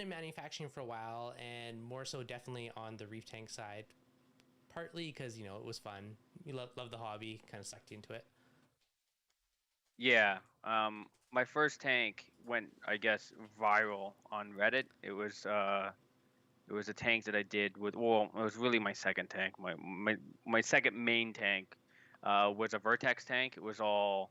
in manufacturing for a while, and more so definitely on the reef tank side. Partly because it was fun. You love the hobby, kind of sucked into it. Yeah. My first tank went, I guess, viral on Reddit. It was a tank that I did with, well, it was really my second tank. My second main tank was a Vertex tank. It was all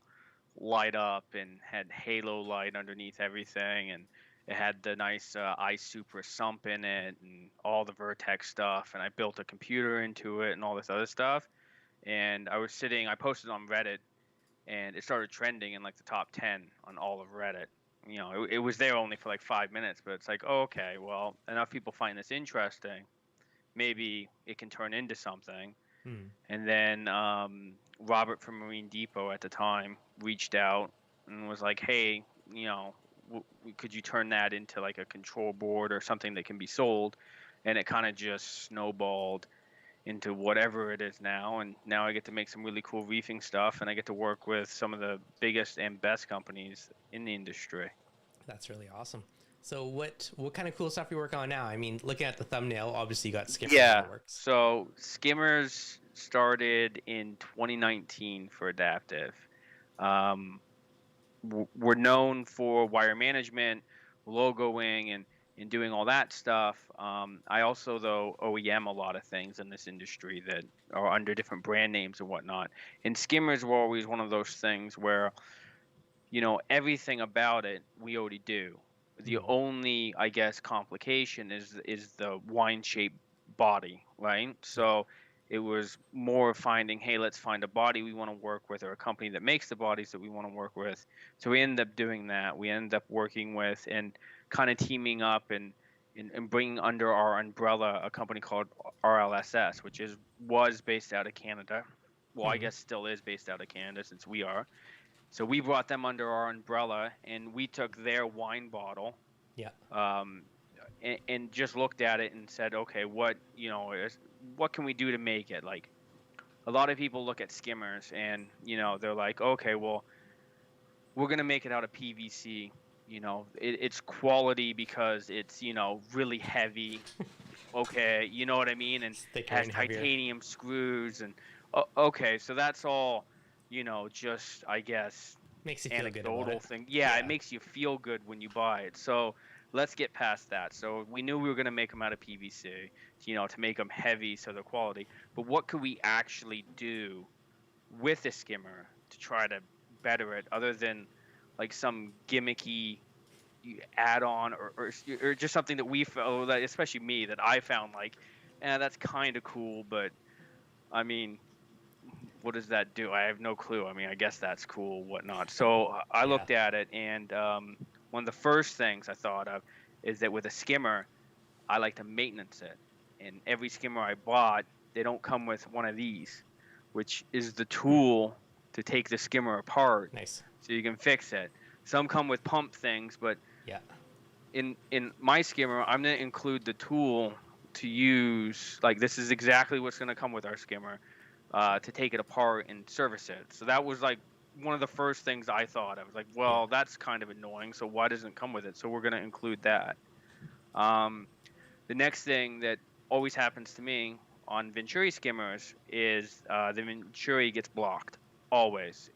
light up and had halo light underneath everything, and it had the nice ice super sump in it and all the Vertex stuff. And I built a computer into it and all this other stuff. And I posted on Reddit, and it started trending in like the top 10 on all of Reddit. It was there only for like 5 minutes, but it's like, oh, okay, well, enough people find this interesting. Maybe it can turn into something. Hmm. And then Robert from Marine Depot at the time reached out and was like, hey, you know, could you turn that into like a control board or something that can be sold? And it kind of just snowballed into whatever it is now. And now I get to make some really cool reefing stuff, and I get to work with some of the biggest and best companies in the industry. That's really awesome. So what kind of cool stuff are you working on now? I mean, looking at the thumbnail, obviously you got skimmers in Yeah. the works. So skimmers started in 2019 for Adaptive. Um, we're known for wire management, logoing, and doing all that stuff. I also, though, OEM a lot of things in this industry that are under different brand names and whatnot. And skimmers were always one of those things where, everything about it we already do. The Hmm. only, I guess, complication is the wine shaped body, right? Yeah. So it was more finding, hey, let's find a body we want to work with, or a company that makes the bodies that we want to work with. So we ended up doing that. We ended up working with and kind of teaming up and bringing under our umbrella a company called RLSS, which was based out of Canada. Well, I Hmm. guess still is based out of Canada since we are. So we brought them under our umbrella, and we took their wine bottle, Yeah. um, and just looked at it and said, okay, what can we do to make it? Like, a lot of people look at skimmers and they're like, okay, well, we're gonna make it out of PVC. It's quality because it's really heavy. Okay, you know what I mean, and It's thicker has and heavier. titanium screws and okay, so that's all. Just I guess Makes you feel good about anecdotal it. thing. Yeah, it Yeah. makes you feel good when you buy it. So let's get past that. So we knew we were going to make them out of PVC, to make them heavy so they're quality. But what could we actually do with a skimmer to try to better it, other than like some gimmicky add-on or just something that we felt, especially me, that I found like, that's kind of cool, but I mean, what does that do? I have no clue. I mean, I guess that's cool, whatnot. So I Yeah. looked at it, and one of the first things I thought of is that with a skimmer, I like to maintenance it. And every skimmer I bought, they don't come with one of these, which is the tool to take the skimmer apart Nice. so you can fix it. Some come with pump things, but Yeah. in my skimmer, I'm going to include the tool to use. Like, this is exactly what's going to come with our skimmer, to take it apart and service it. So that was like one of the first things I thought. I was like, Yeah. well, that's kind of annoying. So why doesn't it come with it? So we're going to include that. Um, the next thing that always happens to me on Venturi skimmers is the Venturi gets blocked. Always.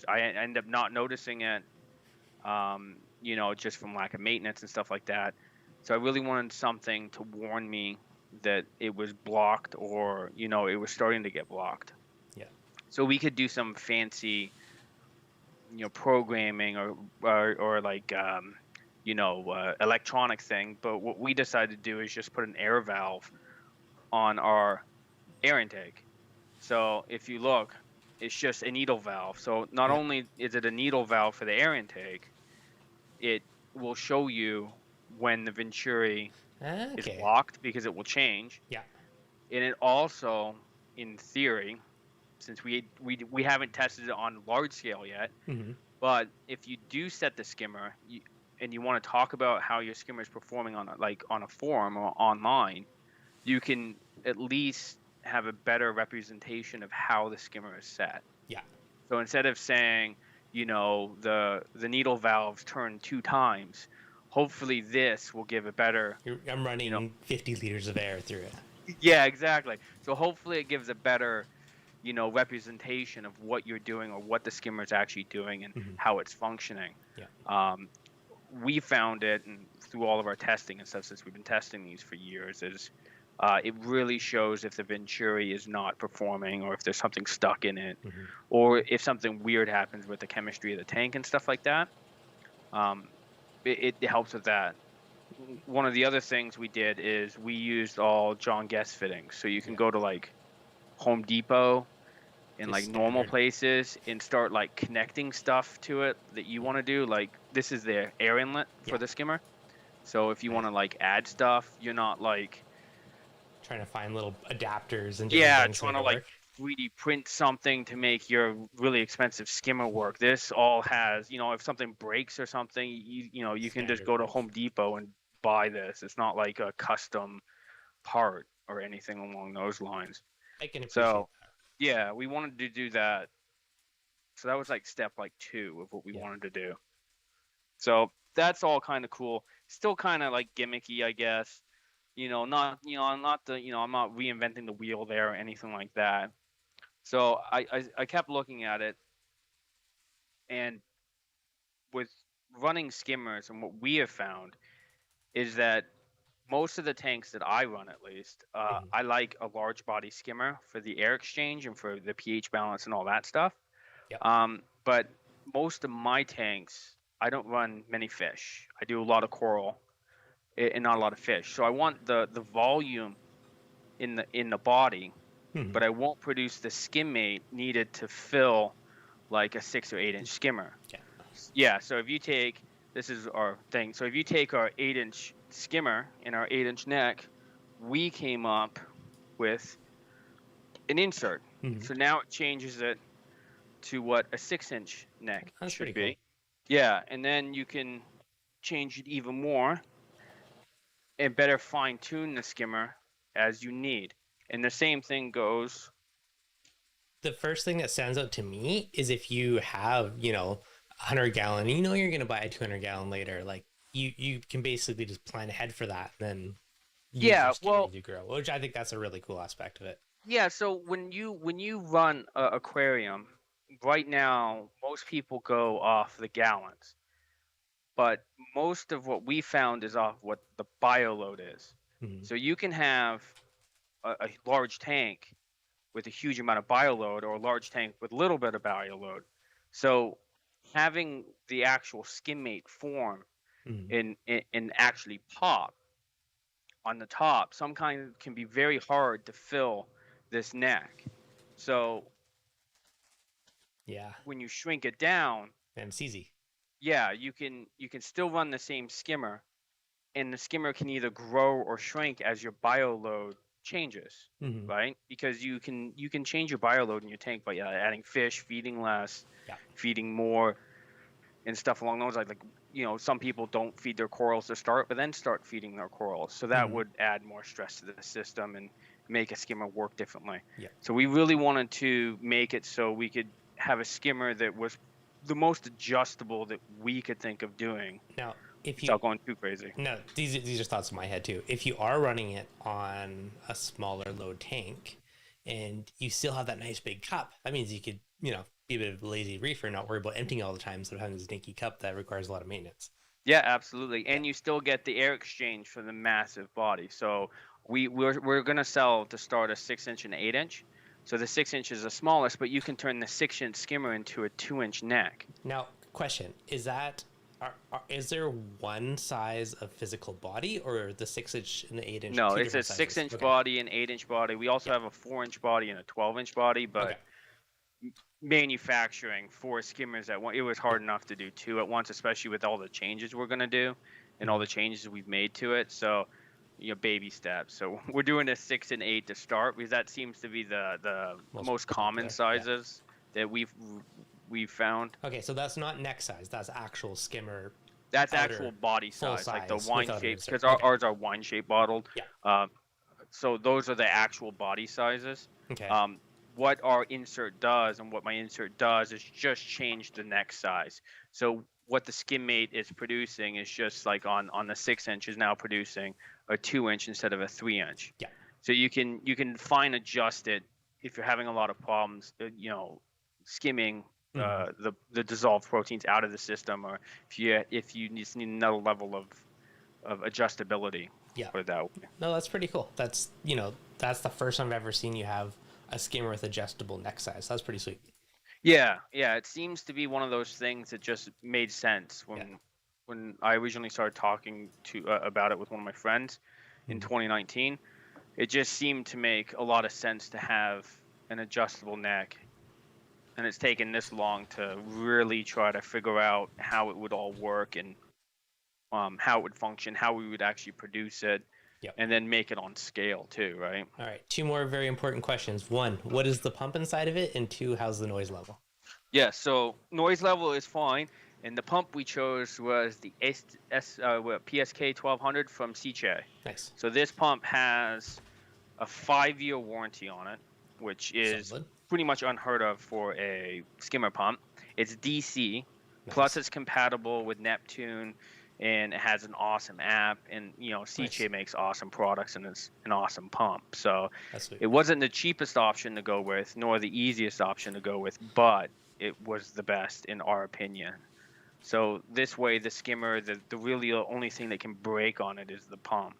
I end up not noticing it, just from lack of maintenance and stuff like that. So I really wanted something to warn me that it was blocked, or, it was starting to get blocked. Yeah. So we could do some fancy, programming or like, electronic thing. But what we decided to do is just put an air valve on our air intake. So if you look, it's just a needle valve. So not Yeah. only is it a needle valve for the air intake, it will show you when the Venturi is Okay. blocked, because it will change. Yeah. And it also, in theory, since we haven't tested it on large scale yet, Hmm. but if you do set the skimmer, and you want to talk about how your skimmer is performing on a forum or online, you can at least have a better representation of how the skimmer is set. Yeah. So instead of saying, the needle valves turn 2 times, hopefully this will give a better, I'm running 50 liters of air through it. yeah, exactly. So hopefully it gives a better, representation of what you're doing or what the skimmer is actually doing and how it's functioning. Yeah. We found it, and through all of our testing and stuff, since we've been testing these for years, is it really shows if the venturi is not performing, or if there's something stuck in it, or if something weird happens with the chemistry of the tank and stuff like that. It helps with that. One of the other things we did is we used all John Guest fittings. So you can go to like Home Depot and like normal places and start like connecting stuff to it that you want to do. Like this is the air inlet for the skimmer. So if you want to like add stuff, you're not like trying to find little adapters and different things trying to like 3D print something to make your really expensive skimmer work. This all has, if something breaks or something, you can just go to Home Depot and buy this. It's not like a custom part or anything along those lines. I can appreciate that. Yeah, we wanted to do that. So that was like step like 2 of what we wanted to do. So that's all kind of cool. Still kind of like gimmicky, I guess. I'm not reinventing the wheel there or anything like that. So I kept looking at it, and with running skimmers, and what we have found is that most of the tanks that I run, at least, I like a large body skimmer for the air exchange and for the pH balance and all that stuff. Yep. But most of my tanks, I don't run many fish. I do a lot of coral and not a lot of fish. So I want the volume in the body, but I won't produce the skimmate needed to fill like a 6 or 8 inch skimmer. Yeah. So if you take, this is our thing. So if you take our 8 inch skimmer and our 8 inch neck, we came up with an insert. So now it changes it to what a 6 inch neck should be. Cool. Yeah. And then you can change it even more and better fine tune the skimmer as you need. And the same thing goes. The first thing that stands out to me is if you have, 100 gallon, you're going to buy a 200 gallon later. Like you can basically just plan ahead for that. Then you grow, which I think that's a really cool aspect of it. Yeah. So when you run an aquarium right now, most people go off the gallons, but most of what we found is off what the bio load is. So you can have a large tank with a huge amount of bio load, or a large tank with a little bit of bio load. So having the actual skimmate form and actually pop on the top, some kind can be very hard to fill this neck. So when you shrink it down, and it's easy. Yeah, you can still run the same skimmer, and the skimmer can either grow or shrink as your bio load changes, right? Because you can change your bio load in your tank by adding fish, feeding less, feeding more, and stuff along those lines. Like some people don't feed their corals to start, but then start feeding their corals. So that would add more stress to the system and make a skimmer work differently. So we really wanted to make it so we could have a skimmer that was the most adjustable that we could think of doing. Now, without going too crazy. No, these are thoughts in my head too. If you are running it on a smaller load tank and you still have that nice big cup, that means you could, be a bit of a lazy reefer, not worry about emptying all the time instead of having this dinky cup that requires a lot of maintenance. Yeah, absolutely. And you still get the air exchange for the massive body. So we're going to sell to start a 6 inch and 8 inch. So the 6 inch is the smallest, but you can turn the 6 inch skimmer into a 2 inch neck. Now, question, is there one size of physical body, or the 6 inch and the 8 inch? No, it's a 6 inch body and 8 inch body. We also have a 4 inch body and a 12 inch body, but manufacturing 4 skimmers at once, it was hard enough to do 2 at once, especially with all the changes we're going to do and all the changes we've made to it. So, baby steps. So we're doing a 6 and 8 to start, because that seems to be the most common sizes that we've found. Okay, so that's not neck size. That's actual skimmer. That's actual body size, like the wine shapes, because ours are wine shape bottled. Yeah. So those are the actual body sizes. Okay. What our insert does and what my insert does is just change the neck size. So what the skim mate is producing is just like on the 6-inch is now producing a 2-inch instead of a 3-inch. Yeah. So you can fine adjust it if you're having a lot of problems, skimming the dissolved proteins out of the system, or if you just need another level of adjustability. Yeah. Put it that way. No, that's pretty cool. That's that's the first time I've ever seen you have a skimmer with adjustable neck size. That's pretty sweet. Yeah, it seems to be one of those things that just made sense when I originally started talking about it with one of my friends in 2019. It just seemed to make a lot of sense to have an adjustable neck, and it's taken this long to really try to figure out how it would all work and how it would function, how we would actually produce it, and then make it on scale too, right? All right, 2 more very important questions. 1, what is the pump inside of it? And 2, how's the noise level? Yeah, so noise level is fine, and the pump we chose was the PSK 1200 from Seache. Nice. So this pump has a 5-year warranty on it, which is pretty much unheard of for a skimmer pump. It's DC, plus it's compatible with Neptune, and it has an awesome app, and Seache makes awesome products, and it's an awesome pump. So it wasn't the cheapest option to go with, nor the easiest option to go with, but it was the best in our opinion. So this way, the skimmer, the really only thing that can break on it is the pump.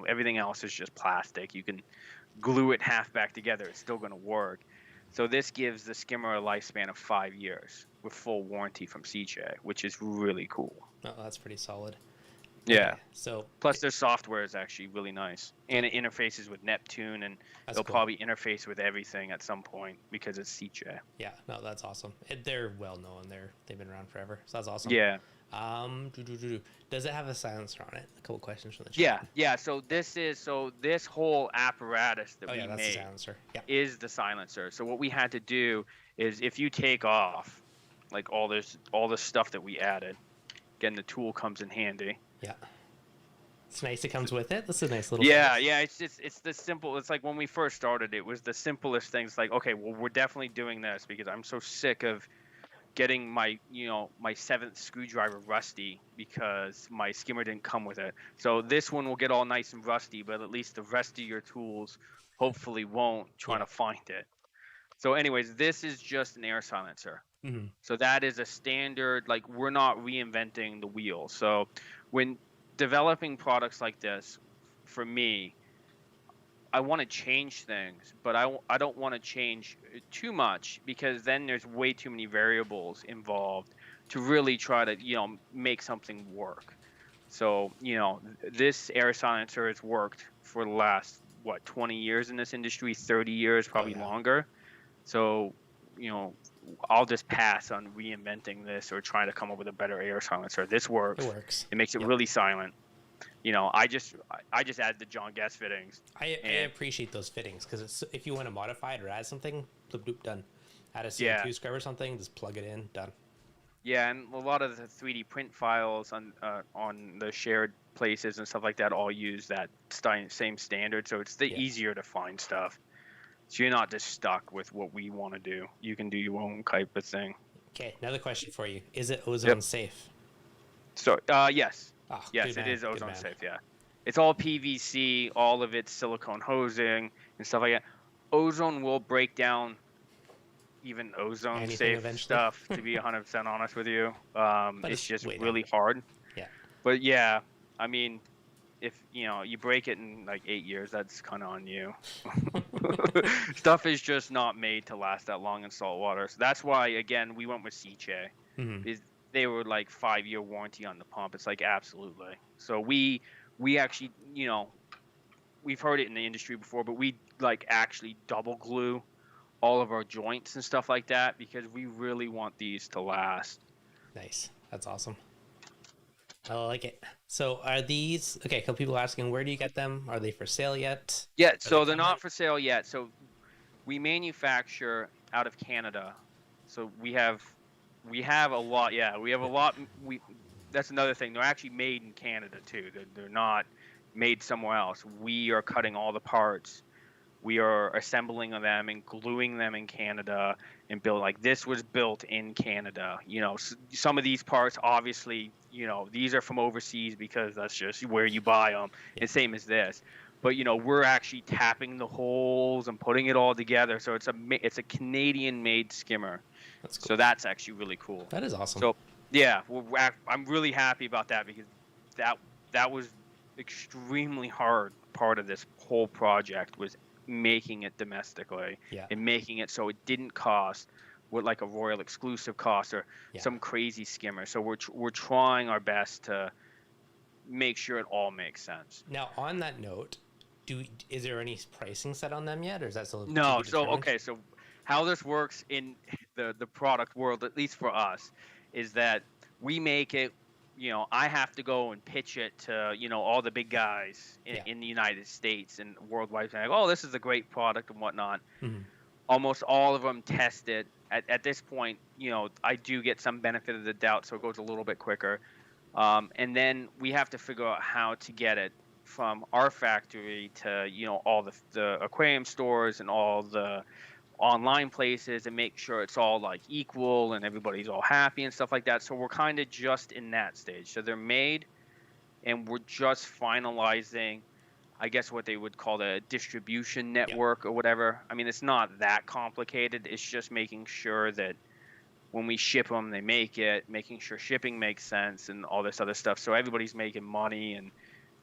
Everything else is just plastic. You can glue it half back together, it's still going to work. So this gives the skimmer a lifespan of 5 years with full warranty from Seache, which is really cool. Oh, that's pretty solid. Yeah. Okay, so plus their software is actually really nice, and it interfaces with Neptune, and it'll probably interface with everything at some point because it's Seache. Yeah, no, that's awesome. They're well known. They've been around forever, so that's awesome. Yeah. Does it have a silencer on it? A couple questions from the chat. Yeah. So this whole apparatus that we that's made the silencer. is the silencer. So what we had to do is, if you take off like all this stuff that we added, again, the tool comes in handy. Yeah. It's nice it comes with it. This is a nice little it's the simple. It's like when we first started, it was the simplest things. Like, okay, well, we're definitely doing this because I'm so sick of getting my 7th screwdriver rusty because my skimmer didn't come with it. So this one will get all nice and rusty, but at least the rest of your tools hopefully won't trying to find it. So anyways, this is just an air silencer. So that is a standard, like, we're not reinventing the wheel. So when developing products like this, for me, I want to change things, but I don't want to change too much, because then there's way too many variables involved to really try to, make something work. So, this air silencer has worked for the last, 20 years in this industry, 30 years, probably longer. So, I'll just pass on reinventing this or trying to come up with a better air silencer. This works. It works. It makes it really silent. I just add the John Guest fittings. I appreciate those fittings, because if you want to modify it or add something, bloop, bloop, done. Add a CO2 scrubber or something, just plug it in, done. Yeah, and a lot of the 3D print files on the shared places and stuff like that all use that same standard, so it's easier to find stuff. So you're not just stuck with what we want to do. You can do your own type of thing. Okay, another question for you. Is it ozone safe? So, yes. Oh, yes, it is ozone safe, yeah. It's all PVC, all of it's silicone hosing and stuff like that. Ozone will break down even ozone-safe stuff, to be 100% honest with you. It's just really hard. Yeah. But, yeah, I mean, if you break it in like 8 years, that's kind of on you. Stuff is just not made to last that long in salt water. So that's why, again, we went with Seache. They were like 5-year warranty on the pump. It's like, absolutely. So we actually, we've heard it in the industry before, but we like actually double glue all of our joints and stuff like that, because we really want these to last. Nice. That's awesome. I like it. So are these, okay, a couple people asking, where do you get them? Are they for sale yet? Yeah, so they're not for sale yet. So we manufacture out of Canada. So we have a lot. Yeah, we have a lot. That's another thing. They're actually made in Canada too. They're not made somewhere else. We are cutting all the parts we are assembling them and gluing them in Canada and build like this was built in Canada. You know, some of these parts obviously, you know, these are from overseas because that's just where you buy them. Yeah. And same as this. But you know, we're actually tapping the holes and putting it all together. So it's a Canadian made skimmer. That's cool. So that's actually really cool. That is awesome. So yeah, I'm really happy about that because that was extremely hard part of this whole project was making it domestically and making it so it didn't cost what like a royal exclusive cost or some crazy skimmer. So we're trying our best to make sure it all makes sense. Now, on that note, is there any pricing set on them yet, or is that still no? So okay, so how this works in the product world, at least for us, is that we make it. You know, I have to go and pitch it to, you know, all the big guys in the United States and worldwide. Like, oh, this is a great product and whatnot. Mm-hmm. Almost all of them test it. At this point, you know, I do get some benefit of the doubt, so it goes a little bit quicker. And then we have to figure out how to get it from our factory to, you know, all the aquarium stores and all the online places and make sure it's all like equal and everybody's all happy and stuff like that. So we're kind of just in that stage. So they're made and we're just finalizing, I guess what they would call the distribution network or whatever. I mean, it's not that complicated. It's just making sure that when we ship them, they make it, making sure shipping makes sense and all this other stuff. So everybody's making money and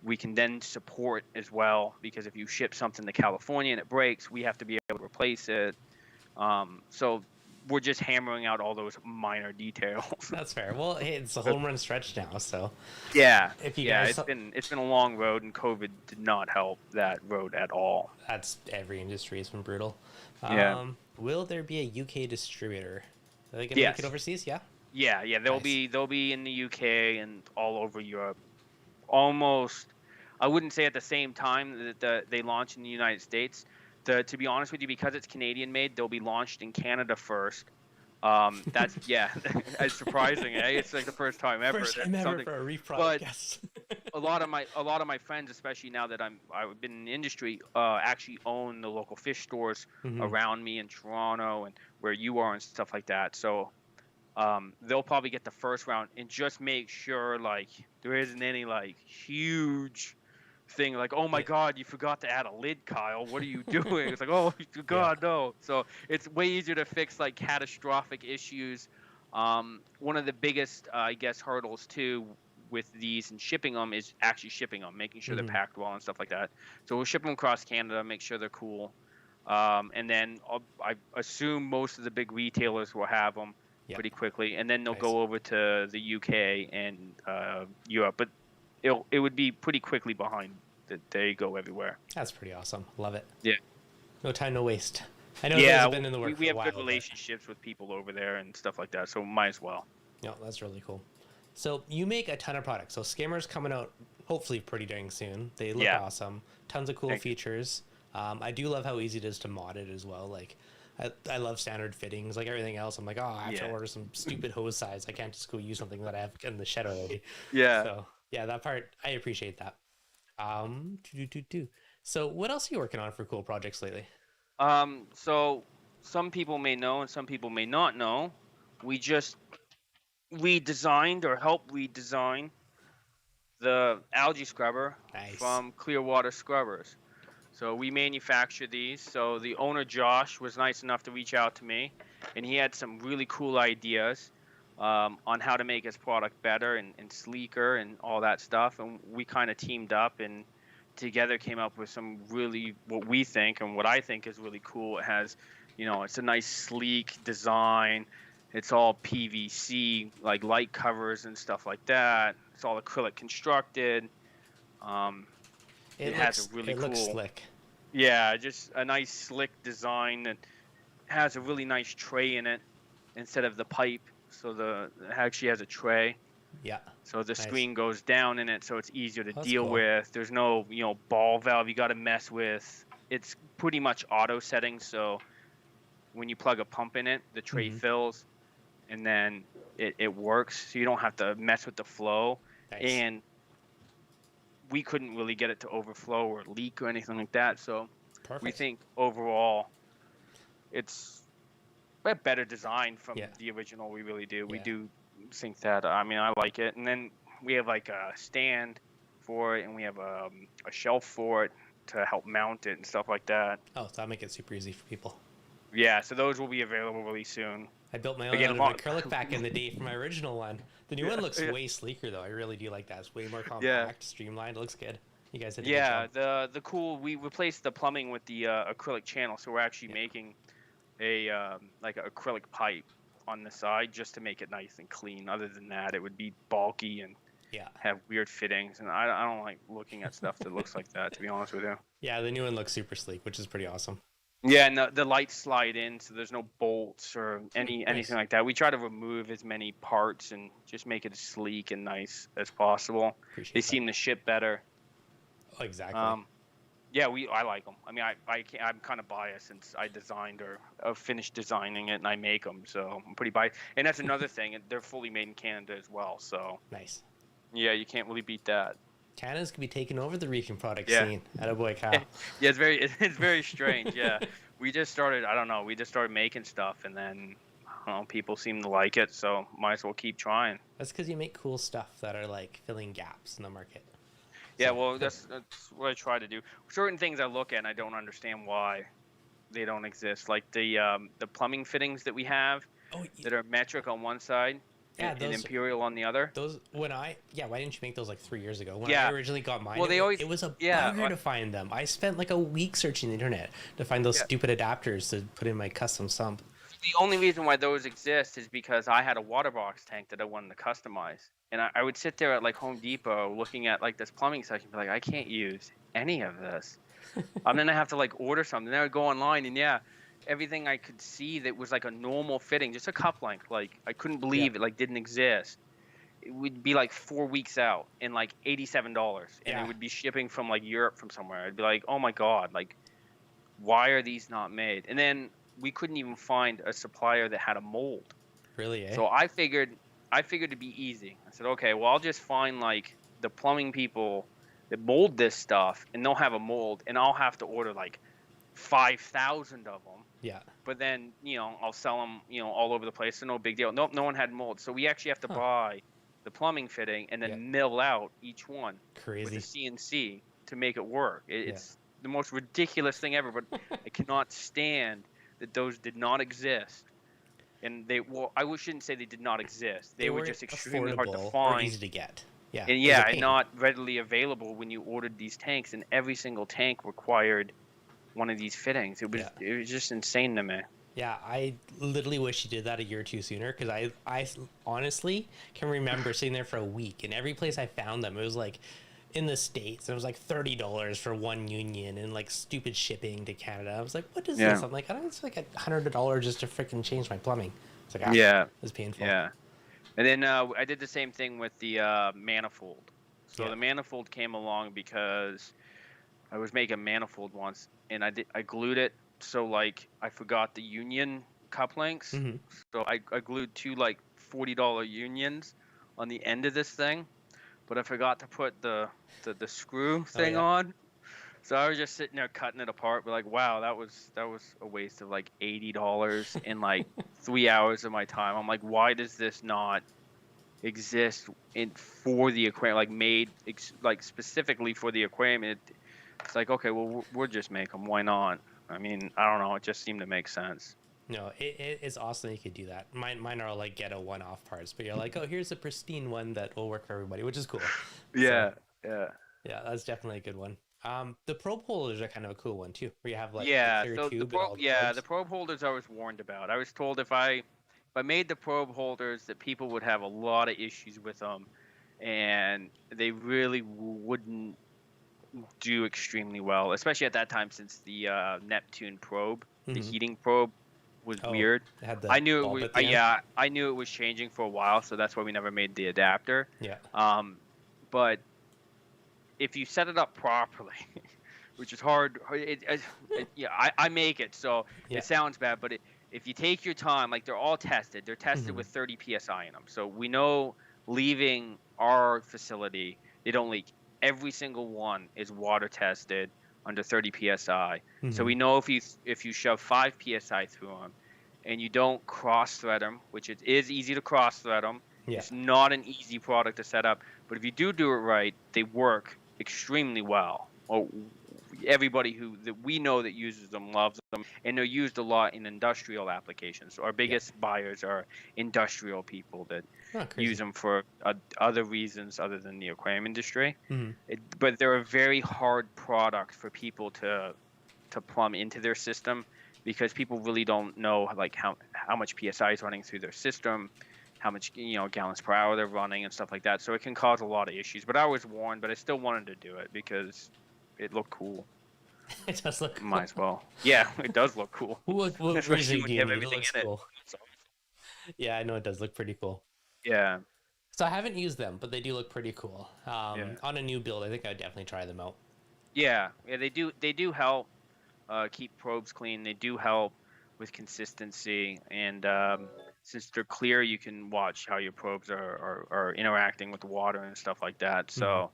we can then support as well, because if you ship something to California and it breaks, we have to be able to replace it. So we're just hammering out all those minor details. That's fair. Well, hey, it's a home run stretch now, so yeah, it's been a long road, and COVID did not help that road at all. That's every industry has been brutal. Will there be a UK distributor? Are they gonna make it overseas? Yeah. They'll be in the UK and all over Europe. Almost, I wouldn't say at the same time that they launch in the United States. To be honest with you, because it's Canadian made, they'll be launched in Canada first. That's it's surprising, eh? It's like the first time ever. First time ever for a reef product. Yes. a lot of my friends, especially now that I've been in the industry, actually own the local fish stores around me in Toronto and where you are and stuff like that. So they'll probably get the first round and just make sure like there isn't any like huge thing like, oh my god, you forgot to add a lid, Kyle, what are you doing? It's like, oh god, no. So it's way easier to fix like catastrophic issues. One of the biggest I guess hurdles too with these and shipping them is actually shipping them, making sure they're packed well and stuff like that. So we'll ship them across Canada, make sure they're cool, and then I assume most of the big retailers will have them pretty quickly, and then they'll go over to the UK and Europe, but it would be pretty quickly behind that they go everywhere. That's pretty awesome. Love it. Yeah. No time, no waste. I know you guys have been in the work we for a have while, good relationships with people over there and stuff like that, so might as well. No, that's really cool. So you make a ton of products. So skimmers coming out hopefully pretty dang soon. They look awesome. Tons of cool features. I do love how easy it is to mod it as well. Like I love standard fittings, like everything else. I'm like, I have to order some stupid hose size. I can't just go use something that I have in the shed already. Yeah. So yeah, that part, I appreciate that. So what else are you working on for cool projects lately? So some people may know and some people may not know. We just redesigned or helped redesign the Algae Scrubber from Clearwater Scrubbers. So we manufacture these. So the owner, Josh, was nice enough to reach out to me, and he had some really cool ideas on how to make his product better and sleeker and all that stuff. And we kind of teamed up and together came up with some really, what we think and what I think is really cool. It has, it's a nice sleek design. It's all PVC, like light covers and stuff like that. It's all acrylic constructed. It has a really cool, looks slick. Yeah, just a nice slick design that has a really nice tray in it instead of the pipe. So it actually has a tray. Yeah. So the screen goes down in it, so it's easier to deal with. There's no, ball valve you got to mess with. It's pretty much auto setting, so when you plug a pump in it, the tray fills, and then it works. So you don't have to mess with the flow. Nice. And we couldn't really get it to overflow or leak or anything like that. So We Perfect. think overall it's a better design from Yeah. the original. We really do. We Yeah. do think that. I mean, I like it. And then we have like a stand for it, and we have a shelf for it to help mount it and stuff like that. Oh, so that'll make it super easy for people. Yeah, so those will be available really soon. I built my own Again, out of acrylic back in the day for my original one. The new one looks yeah, way sleeker though. I really do like that. It's way more yeah, compact, streamlined. It looks good. You guys did a good yeah. job. The cool. We replaced the plumbing with the acrylic channel, so we're actually Yeah. making a like an acrylic pipe on the side just to make it nice and clean. Other than that, it would be bulky and Yeah. have weird fittings, and I don't like looking at stuff that looks like that, to be honest with you. Yeah, the new one looks super sleek, which is pretty awesome. Yeah, and the lights slide in, so there's no bolts or Nice. anything like that. We try to remove as many parts and just make it as sleek and nice as possible. Appreciate They that. seem to ship better. Oh, exactly. Yeah, I like them. I mean, I'm kind of biased since I designed or finished designing it and I make them, so I'm pretty biased. And that's another thing; they're fully made in Canada as well. So Nice. yeah, you can't really beat that. Canada's gonna be taking over the reefing product Yeah. scene. Attaboy, Kyle. Yeah, it's very strange. Yeah, we just started. I don't know. We just started making stuff, and then I don't know, people seem to like it, so might as well keep trying. That's because you make cool stuff that are like filling gaps in the market. Yeah, So, well, that's what I try to do. Certain things I look at and I don't understand why they don't exist. Like the plumbing fittings that we have oh, that are metric on one side yeah, and those imperial on the other. those why didn't you make those like 3 years ago? When Yeah. I originally got mine, Well, they always- it was a yeah, bugger to find them. I spent like a week searching the internet to find those Yeah. stupid adapters to put in my custom sump. The only reason why those exist is because I had a water box tank that I wanted to customize. And I would sit there at like Home Depot looking at like this plumbing section and be like, I can't use any of this. I'm gonna have to like order something. Then I would go online and yeah, everything I could see that was like a normal fitting, just a cup length, like I couldn't believe it like didn't exist. It would be like 4 weeks out and like $87. And Yeah. it would be shipping from like Europe from somewhere. I'd be like, oh my God, like why are these not made? And then we couldn't even find a supplier that had a mold. Really, eh? So I figured it'd be easy. I said, okay, well, I'll just find like the plumbing people that mold this stuff, and they'll have a mold, and I'll have to order like 5,000 of them. Yeah. But then, I'll sell them, all over the place. So no big deal. Nope, no one had mold. So we actually have to buy the plumbing fitting and then mill out each one Crazy. with a CNC to make it work. It's the most ridiculous thing ever, but I cannot stand that those did not exist. And I shouldn't say they did not exist. They were just extremely hard to affordable find. or easy to get. Yeah. And it was a and pain. not readily available when you ordered these tanks. And every single tank required one of these fittings. It was just insane to me. Yeah, I literally wish you did that a year or two sooner because I honestly can remember sitting there for a week and every place I found them, it was like in the States, it was like $30 for one union and like stupid shipping to Canada. I was like, what is this? I'm like, I don't know, it's like $100 just to freaking change my plumbing. It's like, it was painful. Yeah. And then I did the same thing with the manifold. So the manifold came along because I was making a manifold once and I glued it. So like I forgot the union cup links. Mm-hmm. So I glued two like $40 unions on the end of this thing, but I forgot to put the screw thing on. So I was just sitting there cutting it apart, but like, wow, that was a waste of like $80 in like 3 hours of my time. I'm like, why does this not exist for the aquarium, like made like specifically for the aquarium? It's like, okay, well, we'll just make them. Why not? I mean, I don't know. It just seemed to make sense. No, it is awesome that you could do that. Mine are like ghetto one-off parts, but you're like, oh, here's a pristine one that will work for everybody, which is cool. Yeah. Yeah, that's definitely a good one. The probe holders are kind of a cool one too, where you have like the probe holders I was warned about. I was told if I made the probe holders that people would have a lot of issues with them, and they really wouldn't do extremely well, especially at that time since the Neptune probe, the heating probe, was weird. I knew it was I knew it was changing for a while, so that's why we never made the adapter. Yeah. But if you set it up properly, which is hard, I make it, so it sounds bad, but if you take your time, like they're all tested. They're tested with 30 psi in them, so we know leaving our facility they don't leak. Every single one is water tested under 30 psi. So Mm-hmm. we know if you shove 5 psi through them, and you don't cross thread them, which it is easy to cross thread them. Yeah. It's not an easy product to set up, but if you do it right, they work extremely well. Everybody that we know that uses them loves them, and they're used a lot in industrial applications. So our biggest buyers are industrial people that use them for other reasons other than the aquarium industry. Mm-hmm. But they're a very hard product for people to plumb into their system, because people really don't know like how much psi is running through their system, how much gallons per hour they're running and stuff like that. So it can cause a lot of issues. But I was warned, but I still wanted to do it because it looked cool. It does look cool. Might as well. Yeah, it does look cool. What Especially reason when do you you have need? It everything looks in cool. Yeah, I know it does look pretty cool. Yeah. So I haven't used them, but they do look pretty cool. On a new build, I think I would definitely try them out. Yeah, they do help keep probes clean. They do help with consistency, and since they're clear, you can watch how your probes are interacting with the water and stuff like that. So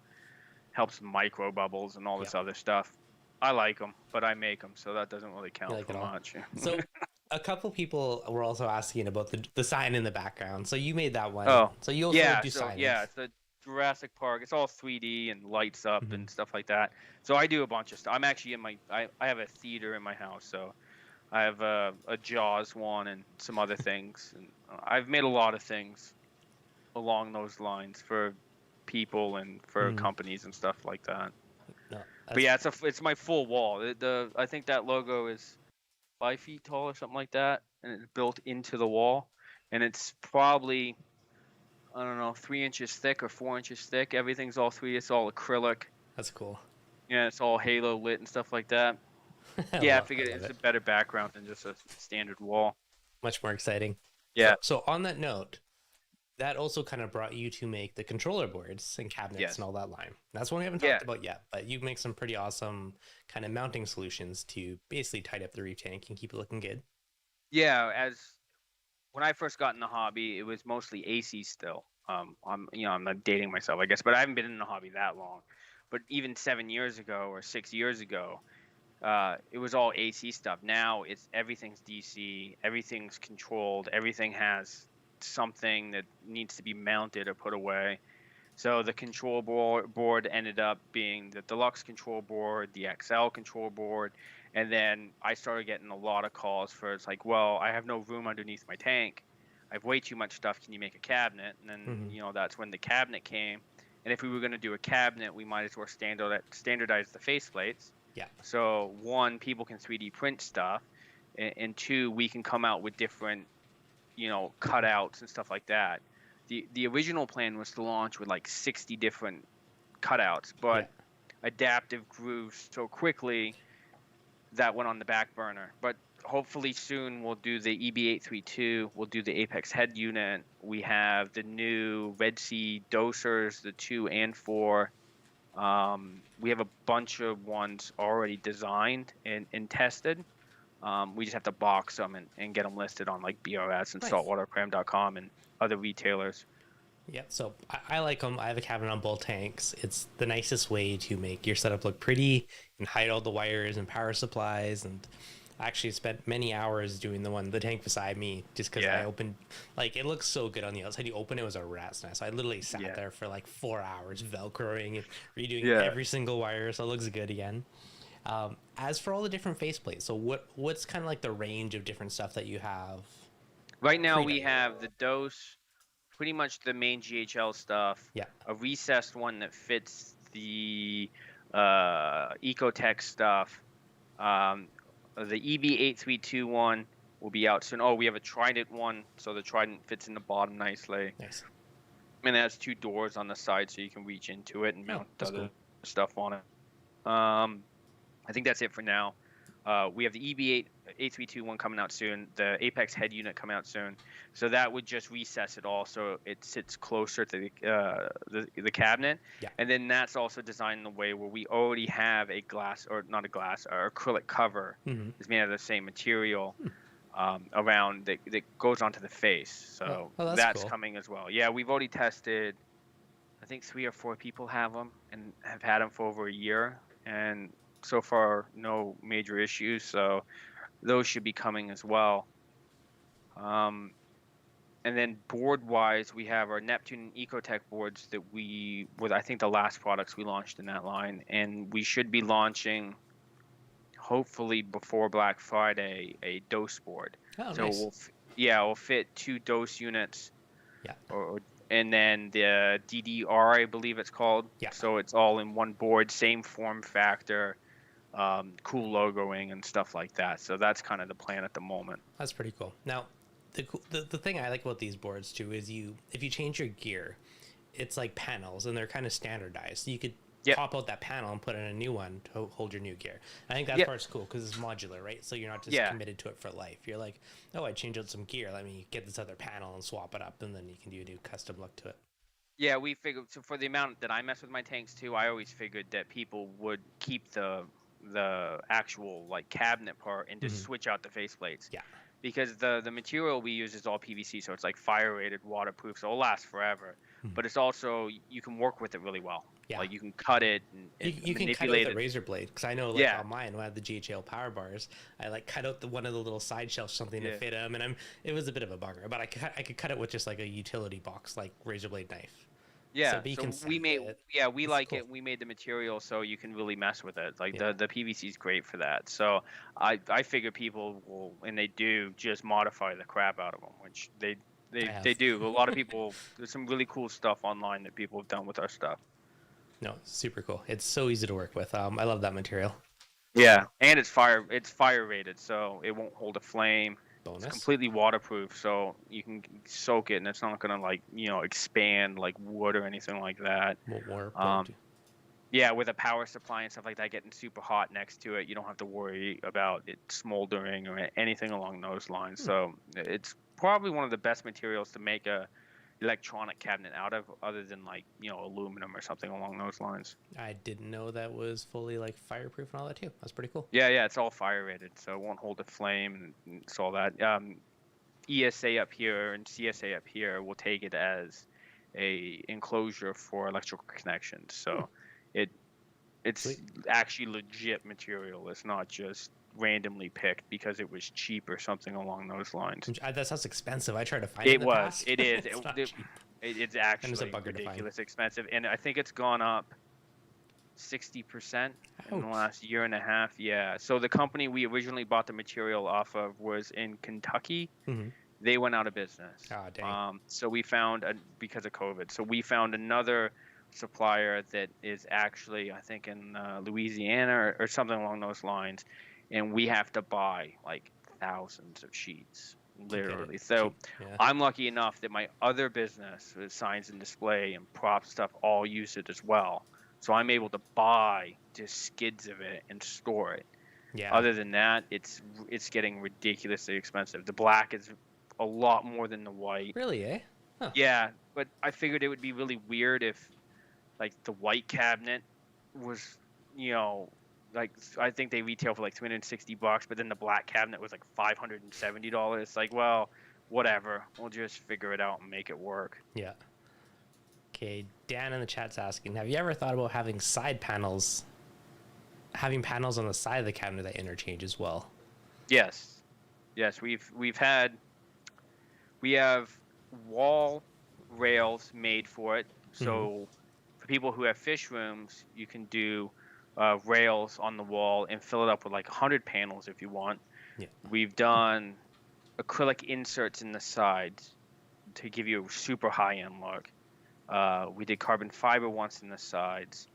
helps micro bubbles and all this other stuff. I like them, but I make them, so that doesn't really count for much. So a couple people were also asking about the sign in the background. So you made that one. Oh, so you also do signage. Yeah, it's the Jurassic Park. It's all 3D and lights up and stuff like that. So I do a bunch of stuff. I'm actually I have a theater in my house, so I have a Jaws one and some other things. And I've made a lot of things along those lines for people and for companies and stuff like that. No, but yeah, it's my full wall. I think that logo is 5 feet tall or something like that, and it's built into the wall, and it's probably, I don't know, 3 inches thick or 4 inches thick. Everything's all 3. It's all acrylic. That's cool. Yeah, it's all halo lit and stuff like that. I figured it's a better background than just a standard wall. Much more exciting. Yeah. So on that note, that also kind of brought you to make the controller boards and cabinets and all that line. That's one we haven't talked about yet, but you make some pretty awesome kind of mounting solutions to basically tidy up the reef tank and keep it looking good. Yeah, when I first got in the hobby, it was mostly AC still. I'm not dating myself, I guess, but I haven't been in the hobby that long. But even 7 years ago or 6 years ago, it was all AC stuff. Now everything's DC, everything's controlled, everything has something that needs to be mounted or put away. So the control board ended up being the deluxe control board, the XL control board, and then I started getting a lot of calls for, it's like, well, I have no room underneath my tank. I have way too much stuff. Can you make a cabinet? And then that's when the cabinet came. And if we were going to do a cabinet, we might as well standardize the faceplates. Yeah. So 1, people can 3D print stuff, and 2, we can come out with different cutouts and stuff like that. The original plan was to launch with like 60 different cutouts, but Adaptive grew so quickly that went on the back burner. But hopefully soon we'll do the EB832, we'll do the Apex head unit. We have the new Red Sea dosers, the 2 and 4. We have a bunch of ones already designed and tested. We just have to box them and get them listed on like BRS and saltwatercram.com and other retailers. Yeah, so I like them. I have a cabinet on both tanks. It's the nicest way to make your setup look pretty and hide all the wires and power supplies. And I actually spent many hours doing the tank beside me just because I opened, like, it looks so good on the outside. You open it was a rat's nest. I literally sat there for like 4 hours Velcroing and redoing every single wire so it looks good again. As for all the different faceplates, so what's kind of like the range of different stuff that you have? Right now we have the dose, pretty much the main GHL stuff. Yeah. A recessed one that fits the Ecotech stuff. The EB832 one will be out soon. Oh, we have a Trident one, so the Trident fits in the bottom nicely. Nice. And it has 2 doors on the side, so you can reach into it and mount other stuff on it. I think that's it for now. We have the EB832 one coming out soon, the Apex head unit coming out soon. So that would just recess it all so it sits closer to the cabinet. Yeah. And then that's also designed in a way where we already have a glass, or not a glass, or acrylic cover. It's made out of the same material around that goes onto the face. So that's cool. Coming as well. Yeah, we've already tested, I think 3 or 4 people have them and have had them for over a year. And so far no major issues, so those should be coming as well. And then board-wise, we have our Neptune Ecotech boards that I think the last products we launched in that line, and we should be launching, hopefully before Black Friday, a dose board. Oh, So nice. we'll fit 2 dose units, Yeah. and then the DDR, I believe it's called. Yeah. So it's all in one board, same form factor, cool logoing and stuff like that. So that's kind of the plan at the moment. That's pretty cool. Now, the thing I like about these boards too is if you change your gear, it's like panels and they're kind of standardized. So you could pop out that panel and put in a new one to hold your new gear. I think that part's cool because it's modular, right? So you're not just committed to it for life. You're like, oh, I changed out some gear. Let me get this other panel and swap it up, and then you can do a new custom look to it. Yeah, we figured, so for the amount that I mess with my tanks too, I always figured that people would keep the actual like cabinet part and just switch out the faceplates. Yeah. Because the material we use is all PVC, so it's like fire rated, waterproof, so it'll last forever. But it's also, you can work with it really well. Yeah. Like you can cut it and you can cut out the razor blade, because I know like on mine when I had the GHL power bars, I like cut out one of the little side shelves, something to fit them, and it was a bit of a bugger, but I could cut it with just like a utility box like razor blade knife. Yeah, so we made it. We made the material so you can really mess with it. Like the PVC is great for that. So I figure people will, and they do, just modify the crap out of them, which they do. A lot of people, there's some really cool stuff online that people have done with our stuff. No, super cool. It's so easy to work with. I love that material. Yeah, and it's fire rated, so it won't hold a flame. Bonus. It's completely waterproof, so you can soak it, and it's not gonna expand like wood or anything like that. Yeah, with a power supply and stuff like that getting super hot next to it, you don't have to worry about it smoldering or anything along those lines. So it's probably one of the best materials to make a electronic cabinet out of, other than aluminum or something along those lines. I didn't know that was fully like fireproof and all that too. That's pretty cool. Yeah, it's all fire rated, so it won't hold a flame and it's all that. ESA up here and CSA up here will take it as a enclosure for electrical connections. So it's Sweet. actually legit material. It's not just randomly picked because it was cheap or something along those lines. That sounds expensive. I tried to find it. It is. It's actually ridiculous expensive, and I think it's gone up 60% in the last year and a half. Yeah. So the company we originally bought the material off of was in Kentucky. They went out of business. Oh, dang. So we found, because of COVID, so we found another supplier that is actually, I think, in Louisiana or something along those lines. And we have to buy like thousands of sheets, literally. So I'm lucky enough that my other business, with signs and display and prop stuff, all use it as well. So I'm able to buy just skids of it and store it. Yeah. Other than that, it's getting ridiculously expensive. The black is a lot more than the white. Really, eh? Huh. Yeah, but I figured it would be really weird if, like, the white cabinet was, like, I think they retail for like $360, but then the black cabinet was like $570. It's like, well, whatever. We'll just figure it out and make it work. Yeah. Okay, Dan in the chat's asking, have you ever thought about having panels on the side of the cabinet that interchange as well? Yes, we have wall rails made for it. So for people who have fish rooms, you can do rails on the wall and fill it up with like 100 panels if you want. Yeah. We've done acrylic inserts in the sides to give you a super high-end look. We did carbon fiber once in the sides.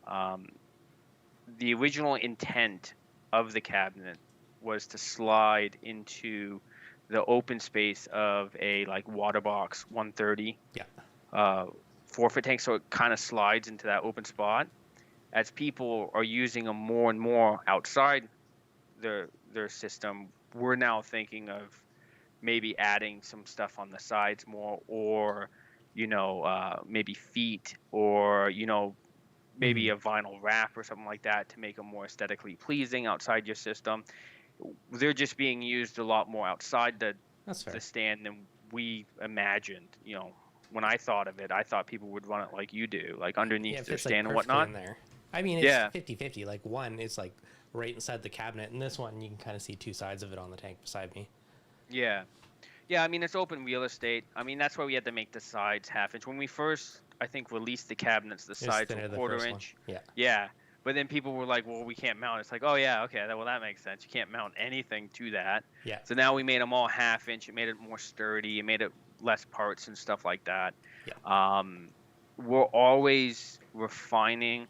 The original intent of the cabinet was to slide into the open space of a like water box 130 4-foot tank, so it kind of slides into that open spot. As people are using them more and more outside their system, we're now thinking of maybe adding some stuff on the sides more, or maybe feet, or maybe a vinyl wrap or something like that to make them more aesthetically pleasing outside your system. They're just being used a lot more outside the stand than we imagined. When I thought of it, I thought people would run it like you do, like underneath their stand and whatnot. I mean, it's Yeah. 50-50. Like one is like right inside the cabinet, and this one you can kind of see two sides of it on the tank beside me. Yeah. Yeah, I mean, it's open real estate. I mean, that's why we had to make the sides half inch. When we first, I think, released the cabinets, the It's sides were thinner the quarter first one. inch. Yeah. Yeah. But then people were like, well, we can't mount. It's like, oh, yeah, okay. Well, that makes sense. You can't mount anything to that. Yeah. So now we made them all half inch. It made it more sturdy. It made it less parts and stuff like that. Yeah. We're always refining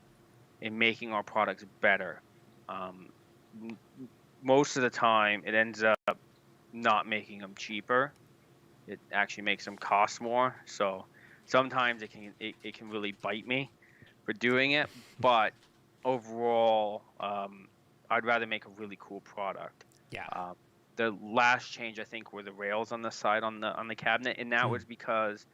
and making our products better. Most of the time, it ends up not making them cheaper. It actually makes them cost more. So sometimes it can really bite me for doing it. But overall, I'd rather make a really cool product. Yeah. The last change I think were the rails on the side on the cabinet, and that was because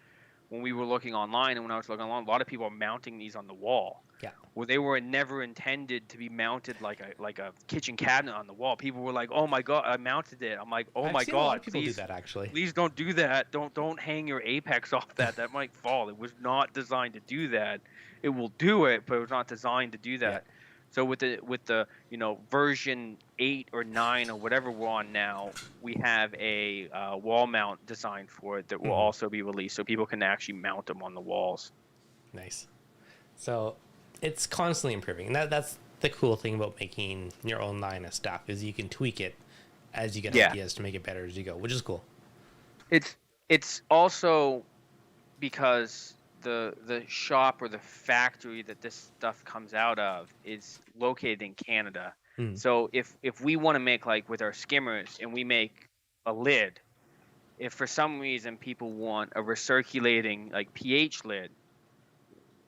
when we were looking online and when I was looking online, a lot of people are mounting these on the wall. Yeah. Well, they were never intended to be mounted like a kitchen cabinet on the wall. People were like, "Oh my god, I mounted it." I'm like, "Oh I've my seen a lot god, of people please, do that actually. please don't do that. Don't hang your apex off that. That might fall. It was not designed to do that. It will do it, but it was not designed to do that." Yeah. So with the version 8 or 9 or whatever we're on now, we have a wall mount designed for it that will also be released, so people can actually mount them on the walls. Nice. So it's constantly improving, and that's the cool thing about making your own line of stuff is you can tweak it as you get ideas to make it better as you go, which is cool. It's also because the shop or the factory that this stuff comes out of is located in Canada. So if we want to make, like with our skimmers, and we make a lid, if for some reason people want a recirculating like pH lid,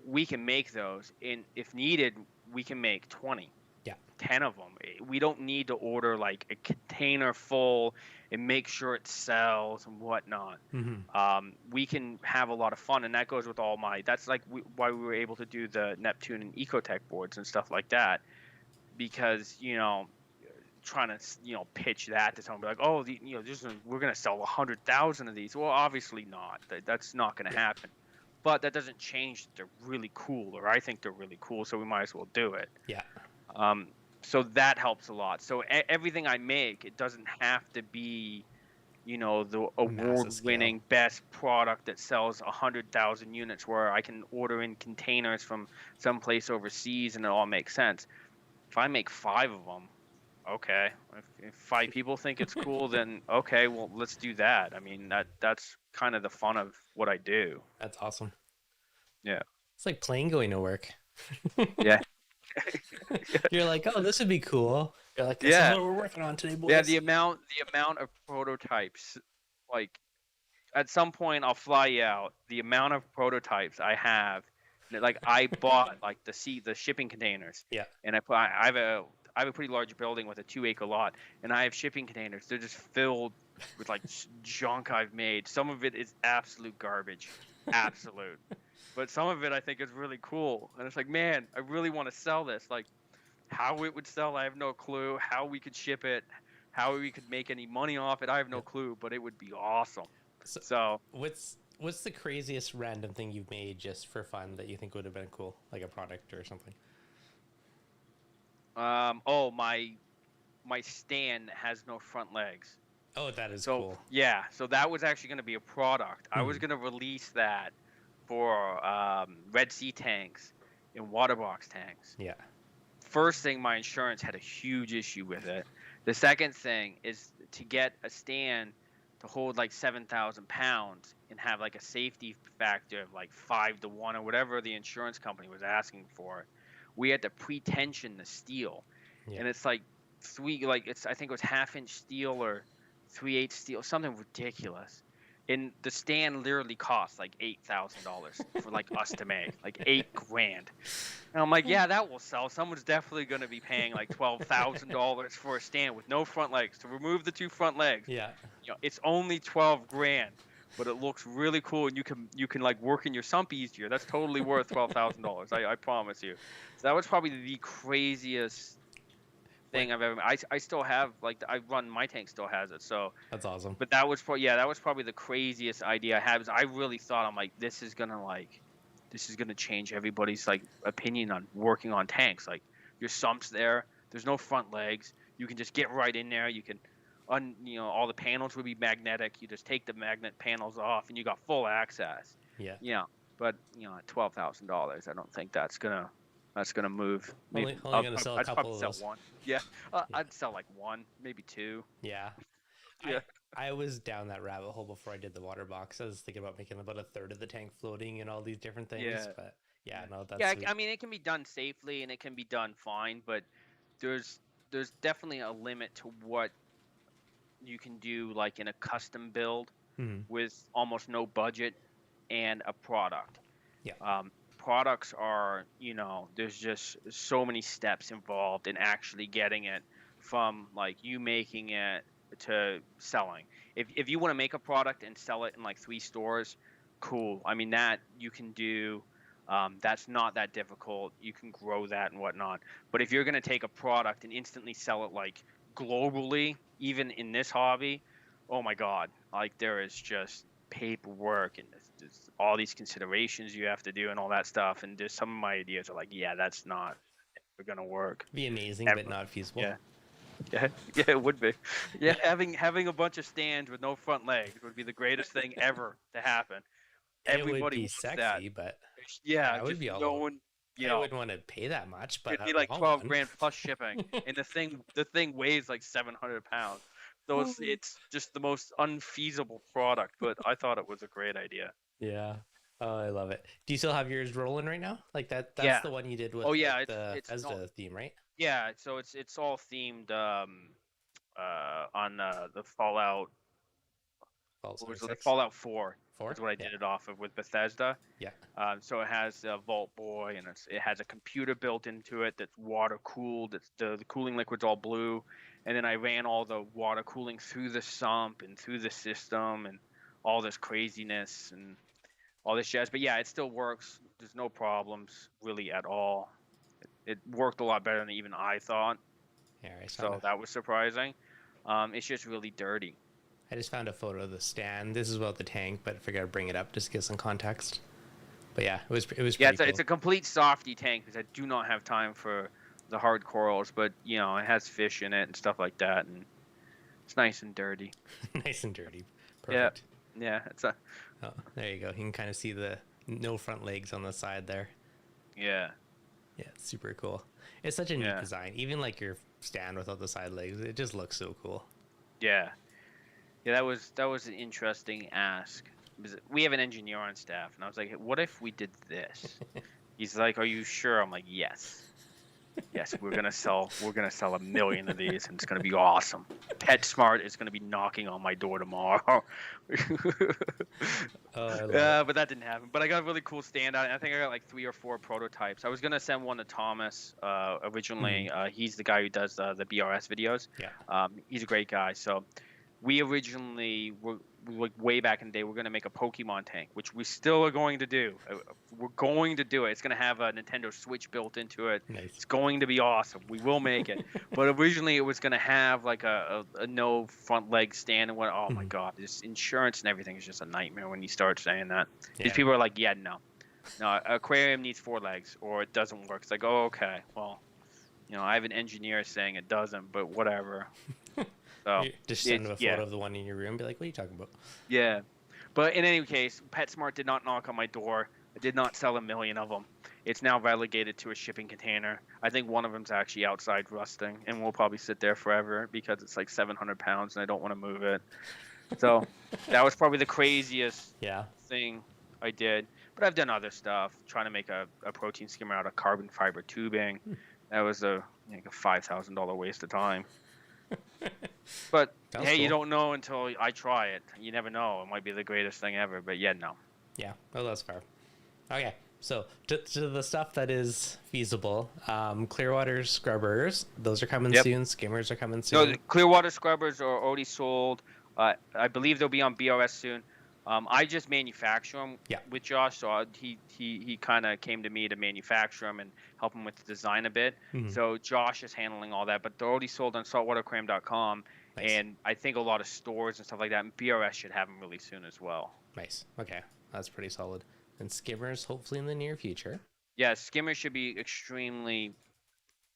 we can make those, and if needed, we can make 20. Yeah. 10 of them. We don't need to order like a container full and make sure it sells and whatnot. We can have a lot of fun, and that goes with all my. That's like why we were able to do the Neptune and Ecotech boards and stuff like that, because trying to pitch that to someone, be like, oh, we're gonna sell 100,000 of these. Well, obviously not. That's not gonna happen. But that doesn't change that they're really cool, or I think they're really cool, so we might as well do it. Yeah. So that helps a lot. So everything I make, it doesn't have to be, the award-winning best product that sells 100,000 units, where I can order in containers from someplace overseas and it all makes sense. If I make 5 of them, okay. If 5 people think it's cool, then okay, well, let's do that. I mean, that's kind of the fun of what I do. That's awesome. Yeah. It's like plane going to work. Yeah. You're like, oh, this would be cool. You're like, this is what we're working on today, boys. Yeah, the amount of prototypes, like at some point I'll fly you out. The amount of prototypes I have, like I bought like the shipping containers. Yeah. And I have a pretty large building with a 2-acre lot, and I have shipping containers. They're just filled with like junk I've made. Some of it is absolute garbage, absolute. But some of it I think is really cool, and it's like, man, I really want to sell this. Like, how it would sell, I have no clue. How we could ship it, how we could make any money off it, I have no clue. But it would be awesome. So what's the craziest random thing you've made just for fun that you think would have been cool, like a product or something? My stand has no front legs. Oh, that is cool. Yeah, so that was actually going to be a product. I was going to release that for Red Sea tanks and water box tanks. Yeah. First thing, my insurance had a huge issue with it. The second thing is to get a stand to hold like 7,000 pounds and have like a safety factor of like 5 to 1 or whatever the insurance company was asking for. We had to pre-tension the steel, and it's like I think it was 1/2-inch steel or 3/8 steel, something ridiculous. And the stand literally cost like $8,000 for like us to make, like $8,000. And I'm like, yeah, that will sell. Someone's definitely going to be paying like $12,000 for a stand with no front legs. To remove the 2 front legs, it's only $12,000, but it looks really cool, and you can like work in your sump easier. That's totally worth $12,000. I promise you. So that was probably the craziest thing I've ever. I still have I run my tank still has it, so that's awesome. But that was probably the craziest idea I had. I really thought, I'm like, this is gonna like this is gonna change everybody's like opinion on working on tanks. Like your sumps there, there's no front legs. You can just get right in there. You can all the panels would be magnetic. You just take the magnet panels off and you got full access. Yeah. Yeah. But at $12,000, I don't think that's gonna move. Only I'd gonna sell a I'd couple probably of sell those. one. Yeah. Yeah. I'd sell like one, maybe two. Yeah. Yeah. I was down that rabbit hole before I did the water box. I was thinking about making about a third of the tank floating and all these different things. Yeah. But yeah, no, that's Yeah, sweet. I mean it can be done safely and it can be done fine, but there's definitely a limit to what you can do like in a custom build with almost no budget and a product. Yeah. Products are, there's just so many steps involved in actually getting it from like you making it to selling. If you want to make a product and sell it in like 3 stores, cool. I mean that you can do. That's not that difficult. You can grow that and whatnot. But if you're going to take a product and instantly sell it like globally, even in this hobby, oh my God, like there is just paperwork and there's all these considerations you have to do and all that stuff. And just some of my ideas are like, yeah, that's not going to work. Be amazing, Ever. but not feasible. Yeah. Yeah, it would be. Yeah, having a bunch of stands with no front legs would be the greatest thing ever to happen. Everybody it would be wants sexy, that. but Yeah, I would be all no one. I wouldn't want to pay that much, but It'd be like 12 grand plus shipping, and the thing weighs like 700 pounds. So it's just the most unfeasible product. But I thought it was a great idea. Yeah. Oh, I love it. Do you still have yours rolling right now? Like that's Yeah. the one you did with it's as the theme, right? Yeah, so it's all themed on the Fallout. What was it? The Fallout 4. That's what I did it off of with Bethesda. Yeah. So it has a Vault Boy, and it has a computer built into it that's water cooled. It's the cooling liquid's all blue, and then I ran all the water cooling through the sump and through the system, and all this craziness and all this jazz. But yeah, it still works. There's no problems really at all. It worked a lot better than even I thought. Yeah, so that was surprising. It's just really dirty. I just found a photo of the stand. This is about the tank, but I figured I'd bring it up just to get some context. But yeah, it was pretty cool. It's a complete softy tank because I do not have time for the hard corals, but it has fish in it and stuff like that, and it's nice and dirty. Nice and dirty. Perfect. Yeah. Oh, there you go. You can kind of see the no front legs on the side there. Yeah. Yeah, it's super cool. It's such a neat design. Even like your stand without the side legs, it just looks so cool. Yeah. Yeah, that was an interesting ask. We have an engineer on staff, and I was like, "What if we did this?" He's like, "Are you sure?" I'm like, "Yes, yes, we're gonna sell 1 million of these, and it's gonna be awesome. PetSmart is gonna be knocking on my door tomorrow." But that didn't happen. But I got a really cool stand out, and I think I got like 3 or 4 prototypes. I was gonna send one to Thomas originally. He's the guy who does the BRS videos. Yeah. He's a great guy. So we originally were like way back in the day, we're going to make a Pokemon tank, which we still are going to do. We're going to do it. It's going to have a Nintendo Switch built into it. Nice. It's going to be awesome. We will make it. But originally it was going to have like a no front leg stand and what. Oh my God, this insurance and everything is just a nightmare when you start saying that. Yeah. These people are like, yeah, no, aquarium needs 4 legs or it doesn't work. It's like, oh, okay, well, I have an engineer saying it doesn't, but whatever. So just send a photo of the one in your room and be like, what are you talking about? Yeah. But in any case, PetSmart did not knock on my door. I did not sell 1 million of them. It's now relegated to a shipping container. I think one of them's actually outside rusting, and will probably sit there forever because it's like 700 pounds, and I don't want to move it. So that was probably the craziest thing I did. But I've done other stuff, trying to make a protein skimmer out of carbon fiber tubing. That was a $5,000 waste of time. But That's hey, cool. You don't know until I try it. You never know. It might be the greatest thing ever. But no. Yeah, well, that's fair. Okay, so to the stuff that is feasible, Clearwater Scrubbers, those are coming soon. Skimmers are coming soon. No, the Clearwater Scrubbers are already sold. I believe they'll be on BRS soon. I just manufacture them with Josh, so he kind of came to me to manufacture them and help him with the design a bit. So Josh is handling all that, but they're already sold on saltwatercram.com, and I think a lot of stores and stuff like that. And BRS should have them really soon as well. Nice. Okay, that's pretty solid. and skimmers hopefully in the near future. Yeah, skimmers should be extremely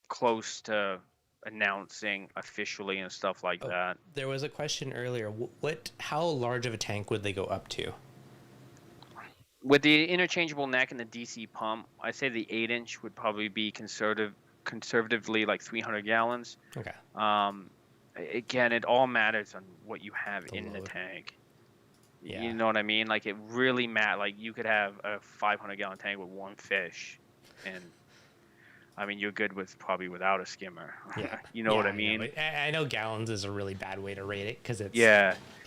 close to announcing officially and stuff like that. There was a question earlier. How large of a tank would they go up to? With the interchangeable neck and the DC pump, I say the 8-inch would probably be conservatively like 300 gallons. Okay. Again, it all matters on what you have in the load. tank. Yeah. You know what I mean? Like it really matters. Like you could have a 500-gallon tank with one fish, and I mean you're good with probably without a skimmer. Yeah. You know what I mean? I know gallons is a really bad way to rate it because it's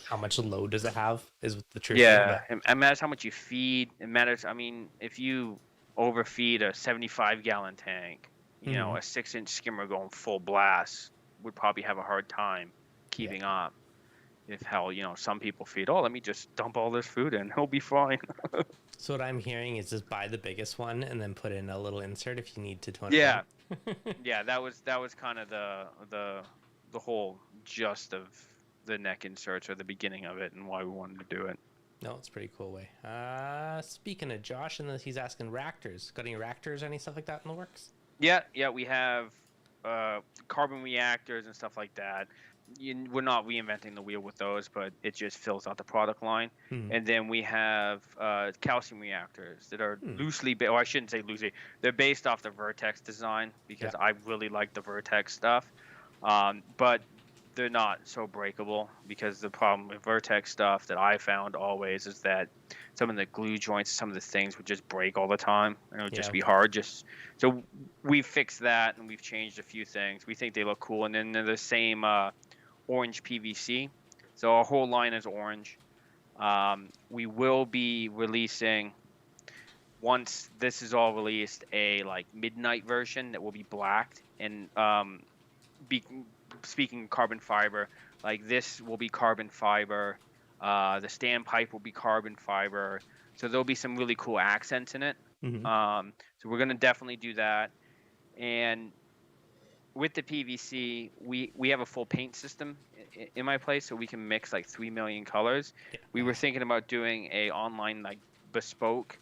how much load does it have is the truth. Yeah, it matters how much you feed. It matters. I mean, if you overfeed a 75-gallon tank, you know, a 6-inch skimmer going full blast would probably have a hard time keeping up. If hell, you know, some people feed, let me just dump all this food in, he'll be fine. So what I'm hearing is just buy the biggest one and then put in a little insert if you need to. Yeah, yeah, that was kind of the whole gist of the neck inserts or the beginning of it and why we wanted to do it. No, it's a pretty cool way. Speaking of Josh, and he's asking reactors. Got any reactors or any stuff like that in the works? Yeah, we have carbon reactors and stuff like that. We're not reinventing the wheel with those, but it just fills out the product line. And then we have calcium reactors that are loosely, I shouldn't say loosely, they're based off the Vertex design because I really like the Vertex stuff. But they're not so breakable because the problem with Vertex stuff that I found always is that some of the glue joints, some of the things would just break all the time and it would just be hard. So we fixed that and we've changed a few things. We think they look cool, and then they're the same orange PVC. So our whole line is orange. We will be releasing, once this is all released, a like midnight version that will be blacked. And speaking of carbon fiber, like this will be carbon fiber. The standpipe will be carbon fiber. So there'll be some really cool accents in it. So we're going to definitely do that. And with the PVC, we have a full paint system in my place, so we can mix like 3 million colors. We were thinking about doing a online like bespoke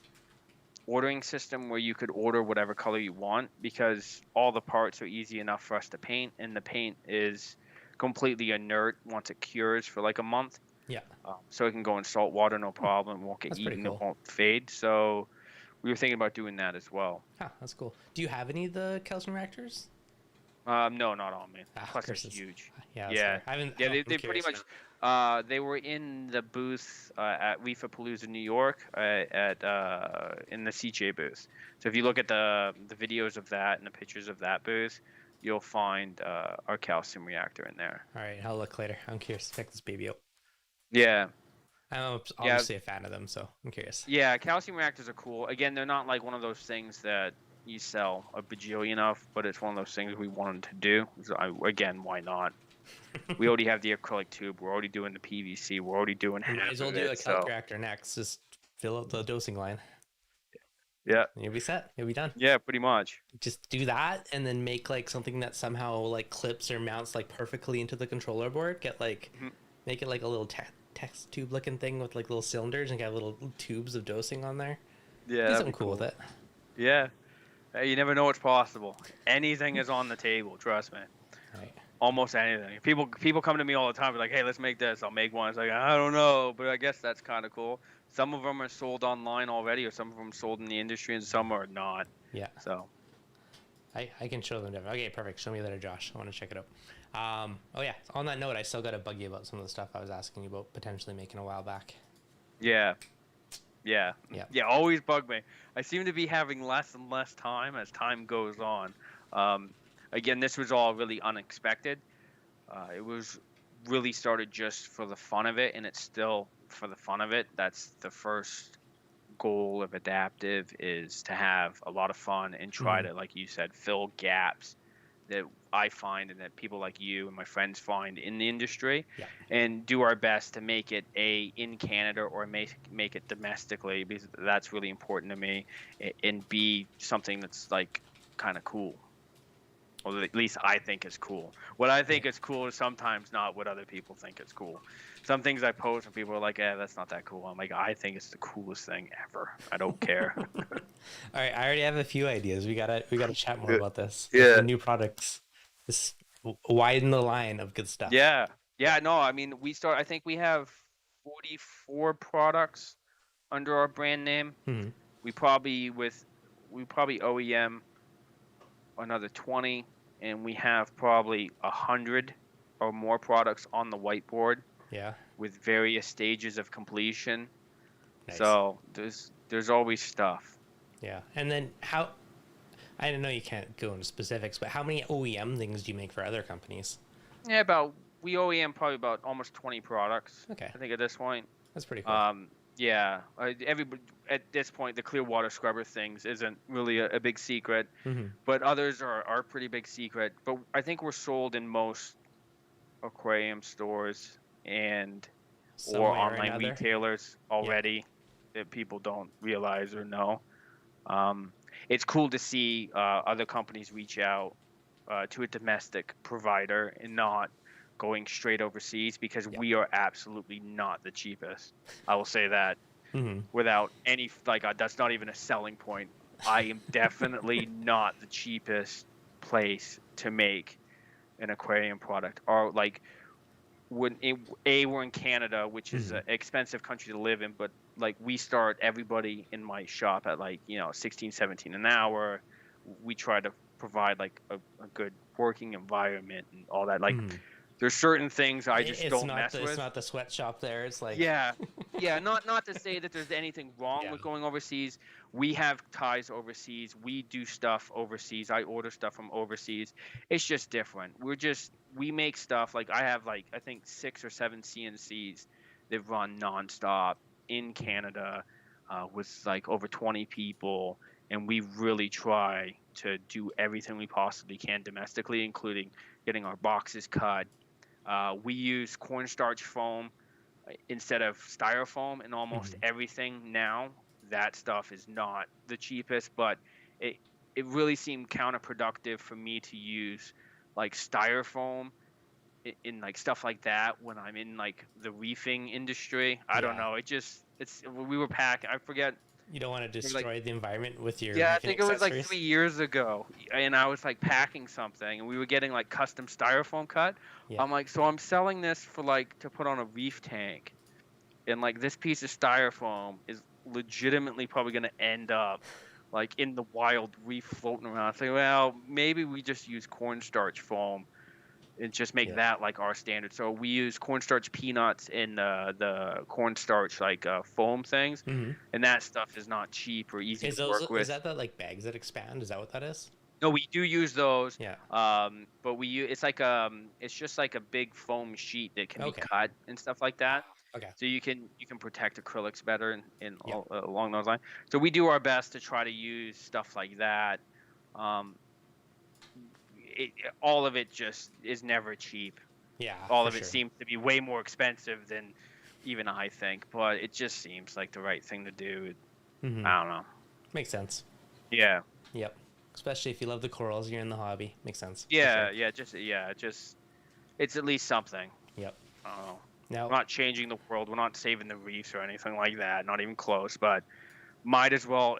ordering system where you could order whatever color you want, because all the parts are easy enough for us to paint, and the paint is completely inert once it cures for like a month. So it can go in salt water, no problem. It won't get eaten. Cool. It won't fade. So we were thinking about doing that as well. That's cool. Do you have any of the calcium reactors? No, not on me. Plus, they're huge. Yeah. They pretty much. They were in the booth at Reefapalooza, New York, in the CJ booth. So if you look at the videos of that and the pictures of that booth, you'll find our calcium reactor in there. All right, I'll look later. I'm curious to check this baby out. Yeah. I'm obviously a fan of them, so I'm curious. Yeah, calcium reactors are cool. Again, they're not like one of those things that you sell a bajillion of, but it's one of those things we wanted to do. So again, why not? We already have the acrylic tube. We're already doing the PVC. We're already doing half of it. Might as well do a calc reactor next. Just fill out the dosing line. Yeah. You'll be set. You'll be done. Yeah, pretty much. Just do that and then make like something that somehow like clips or mounts like perfectly into the controller board. Get like, make it like a little test tube looking thing with like little cylinders and get little tubes of dosing on there. Yeah. Do something cool with it. Yeah. You never know what's possible. Anything is on the table. Trust me. Right. Almost anything. People come to me all the time, like, "Hey, let's make this." I'll make one. It's like, I don't know, but I guess that's kind of cool. Some of them are sold online already, or some of them sold in the industry, and some are not. Yeah. So. I can show them. Okay, perfect. Show me later, Josh. I want to check it out. Oh yeah. On that note, I still got to bug you about some of the stuff I was asking you about potentially making a while back. Yeah. Always bug me. I seem to be having less and less time as time goes on. Again, this was all really unexpected. It was really started just for the fun of it, and it's still for the fun of it. That's the first goal of Adaptive, is to have a lot of fun and try to, like you said, fill gaps that I find and that people like you and my friends find in the industry, and do our best to make it in Canada or make it domestically, because that's really important to me, and be something that's like kind of cool. Or at least I think is cool. What I think is cool is sometimes not what other people think is cool. Some things I post and people are like, "Yeah, that's not that cool." I'm like, I think it's the coolest thing ever. I don't care. All right, I already have a few ideas. We gotta chat more about this. Yeah. The new products. This widen the line of good stuff. Yeah. Yeah. No, I mean, I think we have 44 products under our brand name. Hmm. We probably OEM another 20, and we have probably 100 or more products on the whiteboard Yeah. with various stages of completion. Nice. So there's always stuff. Yeah. And then how? I don't know. You can't go into specifics, but how many OEM things do you make for other companies? Yeah, we OEM probably about almost 20 products. Okay. I think at this point. That's pretty cool. Yeah, everybody at this point, the Clearwater Scrubber things isn't really a big secret, but others are pretty big secret. But I think we're sold in most aquarium stores and or online retailers already that people don't realize or know. It's cool to see other companies reach out to a domestic provider and not going straight overseas, because we are absolutely not the cheapest. I will say that without any that's not even a selling point. I am definitely not the cheapest place to make an aquarium product. Or like we're in Canada, which is an expensive country to live in, but like we start everybody in my shop at 16, 17 an hour. We try to provide like a good working environment and all that. There's certain things I just don't mess with. It's not the sweatshop there. It's like yeah. Not to say that there's anything wrong with going overseas. We have ties overseas. We do stuff overseas. I order stuff from overseas. It's just different. We make stuff like I have I think 6 or 7 CNCs that run nonstop in Canada with over 20 people, and we really try to do everything we possibly can domestically, including getting our boxes cut. We use cornstarch foam instead of styrofoam in almost everything now. That stuff is not the cheapest, but it really seemed counterproductive for me to use styrofoam in stuff like that when I'm in the reefing industry. I don't know. We were packing. I forget. You don't want to destroy the environment with your I think it was 3 years ago, and I was packing something, and we were getting custom styrofoam cut. I'm so I'm selling this for to put on a reef tank, and this piece of styrofoam is legitimately probably going to end up in the wild reef floating around. I say, well, maybe we just use cornstarch foam and just make that our standard. So we use cornstarch peanuts in the cornstarch foam things, and that stuff is not cheap or easy to work with. Is that the bags that expand? Is that what that is? No, we do use those. Yeah. But we use it's just a big foam sheet that can be cut and stuff like that. Okay. So you can protect acrylics better along those lines. So we do our best to try to use stuff like that. All of it just is never cheap. Yeah. All of it seems to be way more expensive than even I think, but it just seems like the right thing to do. I don't know. Makes sense. Yeah. Yep. Especially if you love the corals, you're in the hobby. Makes sense. Yeah. Just it's at least something. Yep. I don't know. Now, we're not changing the world. We're not saving the reefs or anything like that. Not even close. But might as well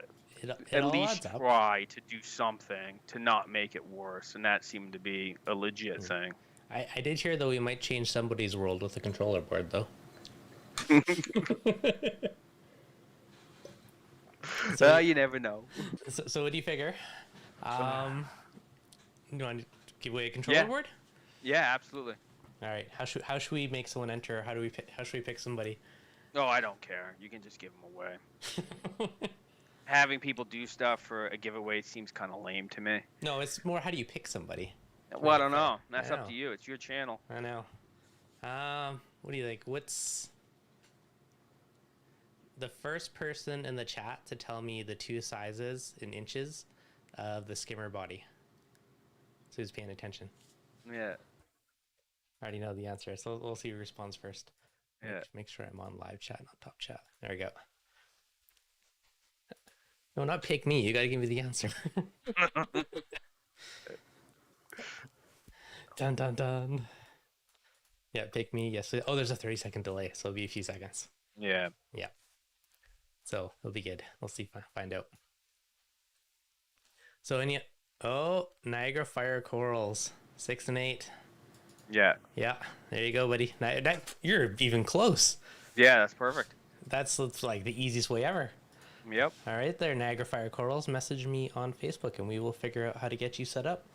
at least try to do something to not make it worse. And that seemed to be a legit thing. I did hear, though, we might change somebody's world with a controller board, though. You never know. So what do you figure? You want to give away a controller board? Yeah, absolutely. All right. How should we make someone enter? How should we pick somebody? Oh, I don't care. You can just give them away. Having people do stuff for a giveaway seems kind of lame to me. No, it's more how do you pick somebody? Well, I don't know. That's up to you. It's your channel. I know. What do you think? What's the first person in the chat to tell me the 2 sizes in inches of the skimmer body? So who's paying attention? Yeah. I already know the answer, so we'll see who responds first. Yeah. Make sure I'm on live chat, not top chat. There we go. No, not pick me. You gotta give me the answer. Dun dun dun. Yeah, take me. Yes. Oh, there's a 30-second delay, so it'll be a few seconds. Yeah. Yeah. So it'll be good. We'll see. Find out. So any. Oh, Niagara Fire Corals, 6 and 8. Yeah. Yeah, there you go, buddy. You're even close. Yeah, that's perfect. That's like the easiest way ever. Yep. All right, there, Niagara Fire Corals. Message me on Facebook, and we will figure out how to get you set up.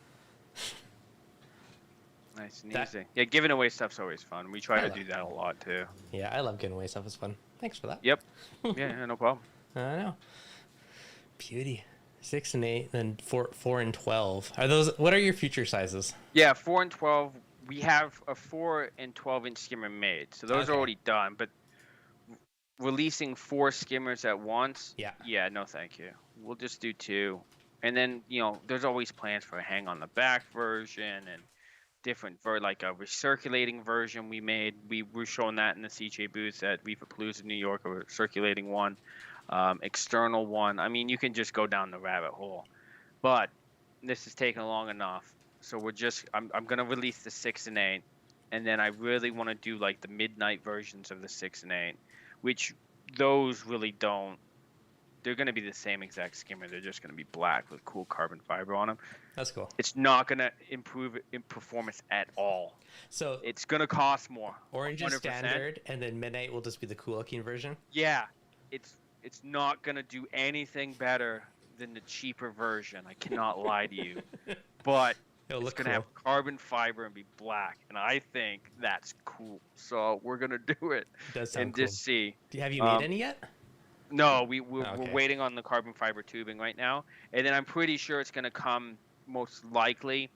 Nice and easy. Yeah, giving away stuff's always fun. We try I to love- do that a lot too. Yeah, I love giving away stuff. It's fun. Thanks for that. Yep. Yeah, no problem. I know. Beauty. 6 and 8, then 4 and 12. Are those? What are your future sizes? Yeah, 4 and 12. We have a 4 and 12-inch skimmer made, so those are Okay. already done. But releasing 4 skimmers at once, Yeah. no, thank you. We'll just do 2, and then there's always plans for a hang on the back version and different like a recirculating version we made. We were showing that in the CJ booth at Reefapalooza, New York, a recirculating one, external one. I mean, you can just go down the rabbit hole, but this is taking long enough. So I'm gonna release the 6 and 8, and then I really want to do like the midnight versions of the 6 and 8, which those really don't. They're going to be the same exact skimmer. They're just going to be black with cool carbon fiber on them. That's cool. It's not going to improve in performance at all. So it's going to cost more. Orange is 100%. standard, and then midnight will just be the cool looking version. Yeah, it's not going to do anything better than the cheaper version. I cannot lie to you, but it's going to have carbon fiber and be black, and I think that's cool. So we're going to do it. Does sound and cool. just see. Have you made any yet? No, we're waiting on the carbon fiber tubing right now, and then I'm pretty sure it's going to come most likely.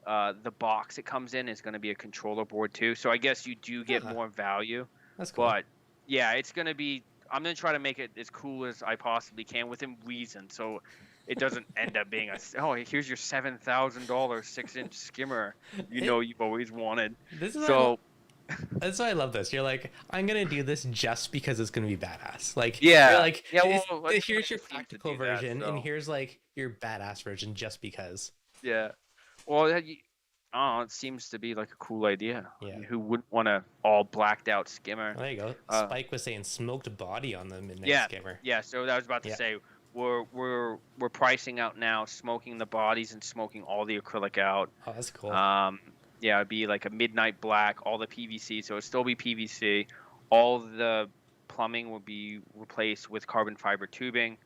The box it comes in is going to be a controller board too, so I guess you do get more value. That's cool. But yeah, it's going to be. I'm going to try to make it as cool as I possibly can within reason, so it doesn't end up being here's your $7,000 6-inch skimmer. You've always wanted. That's why I love this. You're like, I'm gonna do this just because it's gonna be badass. Like, yeah, you're like, well, here's your practical version, and here's like your badass version, just because. Yeah, well, it seems to be like a cool idea. Yeah. I mean, who wouldn't want a all blacked out skimmer? There you go. Spike was saying smoked body on the midnight skimmer. Yeah. So I was about to say we're pricing out now, smoking the bodies and smoking all the acrylic out. Oh, that's cool. Yeah, it'd be like a midnight black, all the PVC, so it'd still be PVC. All the plumbing will be replaced with carbon fiber tubing.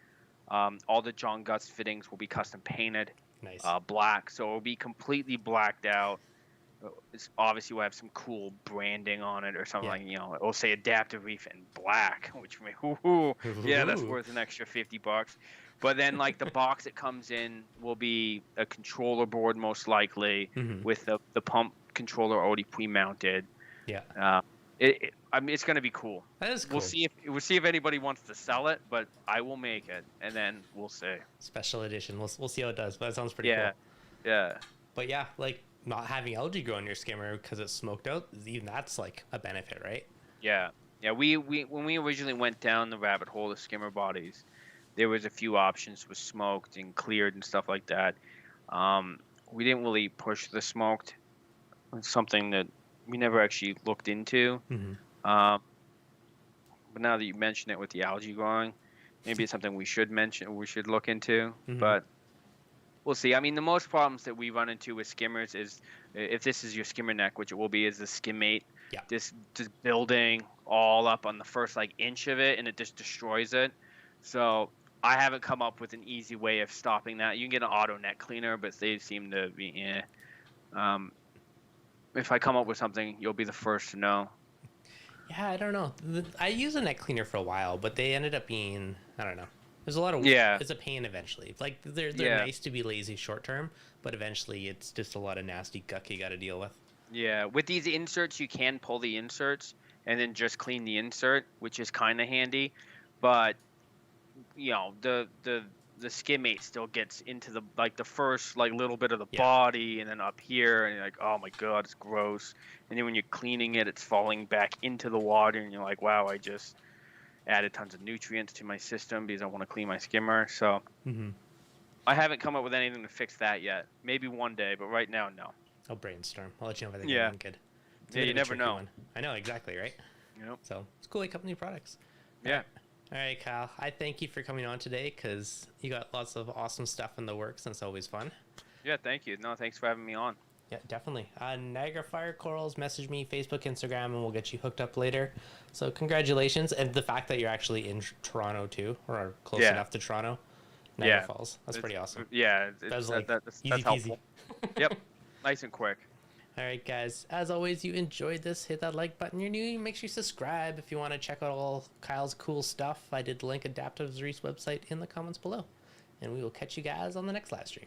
All the John Guts fittings will be custom painted. Nice. Black, so it'll be completely blacked out. Obviously, we'll have some cool branding on it or something like, it'll say AdaptiveReef in black, which that's worth an extra $50. But then, like, the box it comes in will be a controller board, most likely, with the pump controller already pre-mounted. Yeah. I mean, it's gonna be cool. That is cool. We'll see if anybody wants to sell it, but I will make it, and then we'll see. Special edition. We'll see how it does. But that sounds pretty cool. Yeah. But yeah, like not having algae grow in your skimmer because it's smoked out, even that's like a benefit, right? Yeah. We when we originally went down the rabbit hole of skimmer bodies, there was a few options with smoked and cleared and stuff like that. We didn't really push the smoked. It's something that we never actually looked into. But now that you mention it with the algae growing, maybe it's something we should look into. But we'll see. I mean, the most problems that we run into with skimmers is if this is your skimmer neck, which it will be, is the skimmate. Yeah. Just building all up on the first inch of it, and it just destroys it. So I haven't come up with an easy way of stopping that. You can get an auto net cleaner, but they seem to be if I come up with something, you'll be the first to know. Yeah, I don't know. I used a net cleaner for a while, but they ended up being, I don't know. There's a lot of it's a pain eventually. Like they're nice to be lazy short term, but eventually it's just a lot of nasty guck you got to deal with. Yeah, with these inserts, you can pull the inserts and then just clean the insert, which is kind of handy. But the skimmate still gets into the first little bit of the body and then up here, and you're like, oh my god, it's gross. And then when you're cleaning it, it's falling back into the water, and you're like, wow, I just added tons of nutrients to my system because I want to clean my skimmer. So I haven't come up with anything to fix that yet. Maybe one day, but right now, no. I'll brainstorm. I'll let you know if I think Yeah. anything good. It's a Yeah, bit you of a never tricky know. one. I know, exactly, right? Yep. So it's cool. You come with new products. Yeah. All right, Kyle. I thank you for coming on today because you got lots of awesome stuff in the works, and it's always fun. Yeah, thank you. No, thanks for having me on. Yeah, definitely. Niagara Fire Corals, message me, Facebook, Instagram, and we'll get you hooked up later. So congratulations. And the fact that you're actually in Toronto too, or close Yeah. enough to Toronto, Niagara Yeah. Falls. That's pretty awesome. Yeah, That was that's easy peasy. helpful. Yep. Nice and quick. All right, guys. As always, you enjoyed this, hit that like button. You're new, make sure you subscribe. If you want to check out all Kyle's cool stuff, I did link AdaptiveReef's website in the comments below. And we will catch you guys on the next live stream.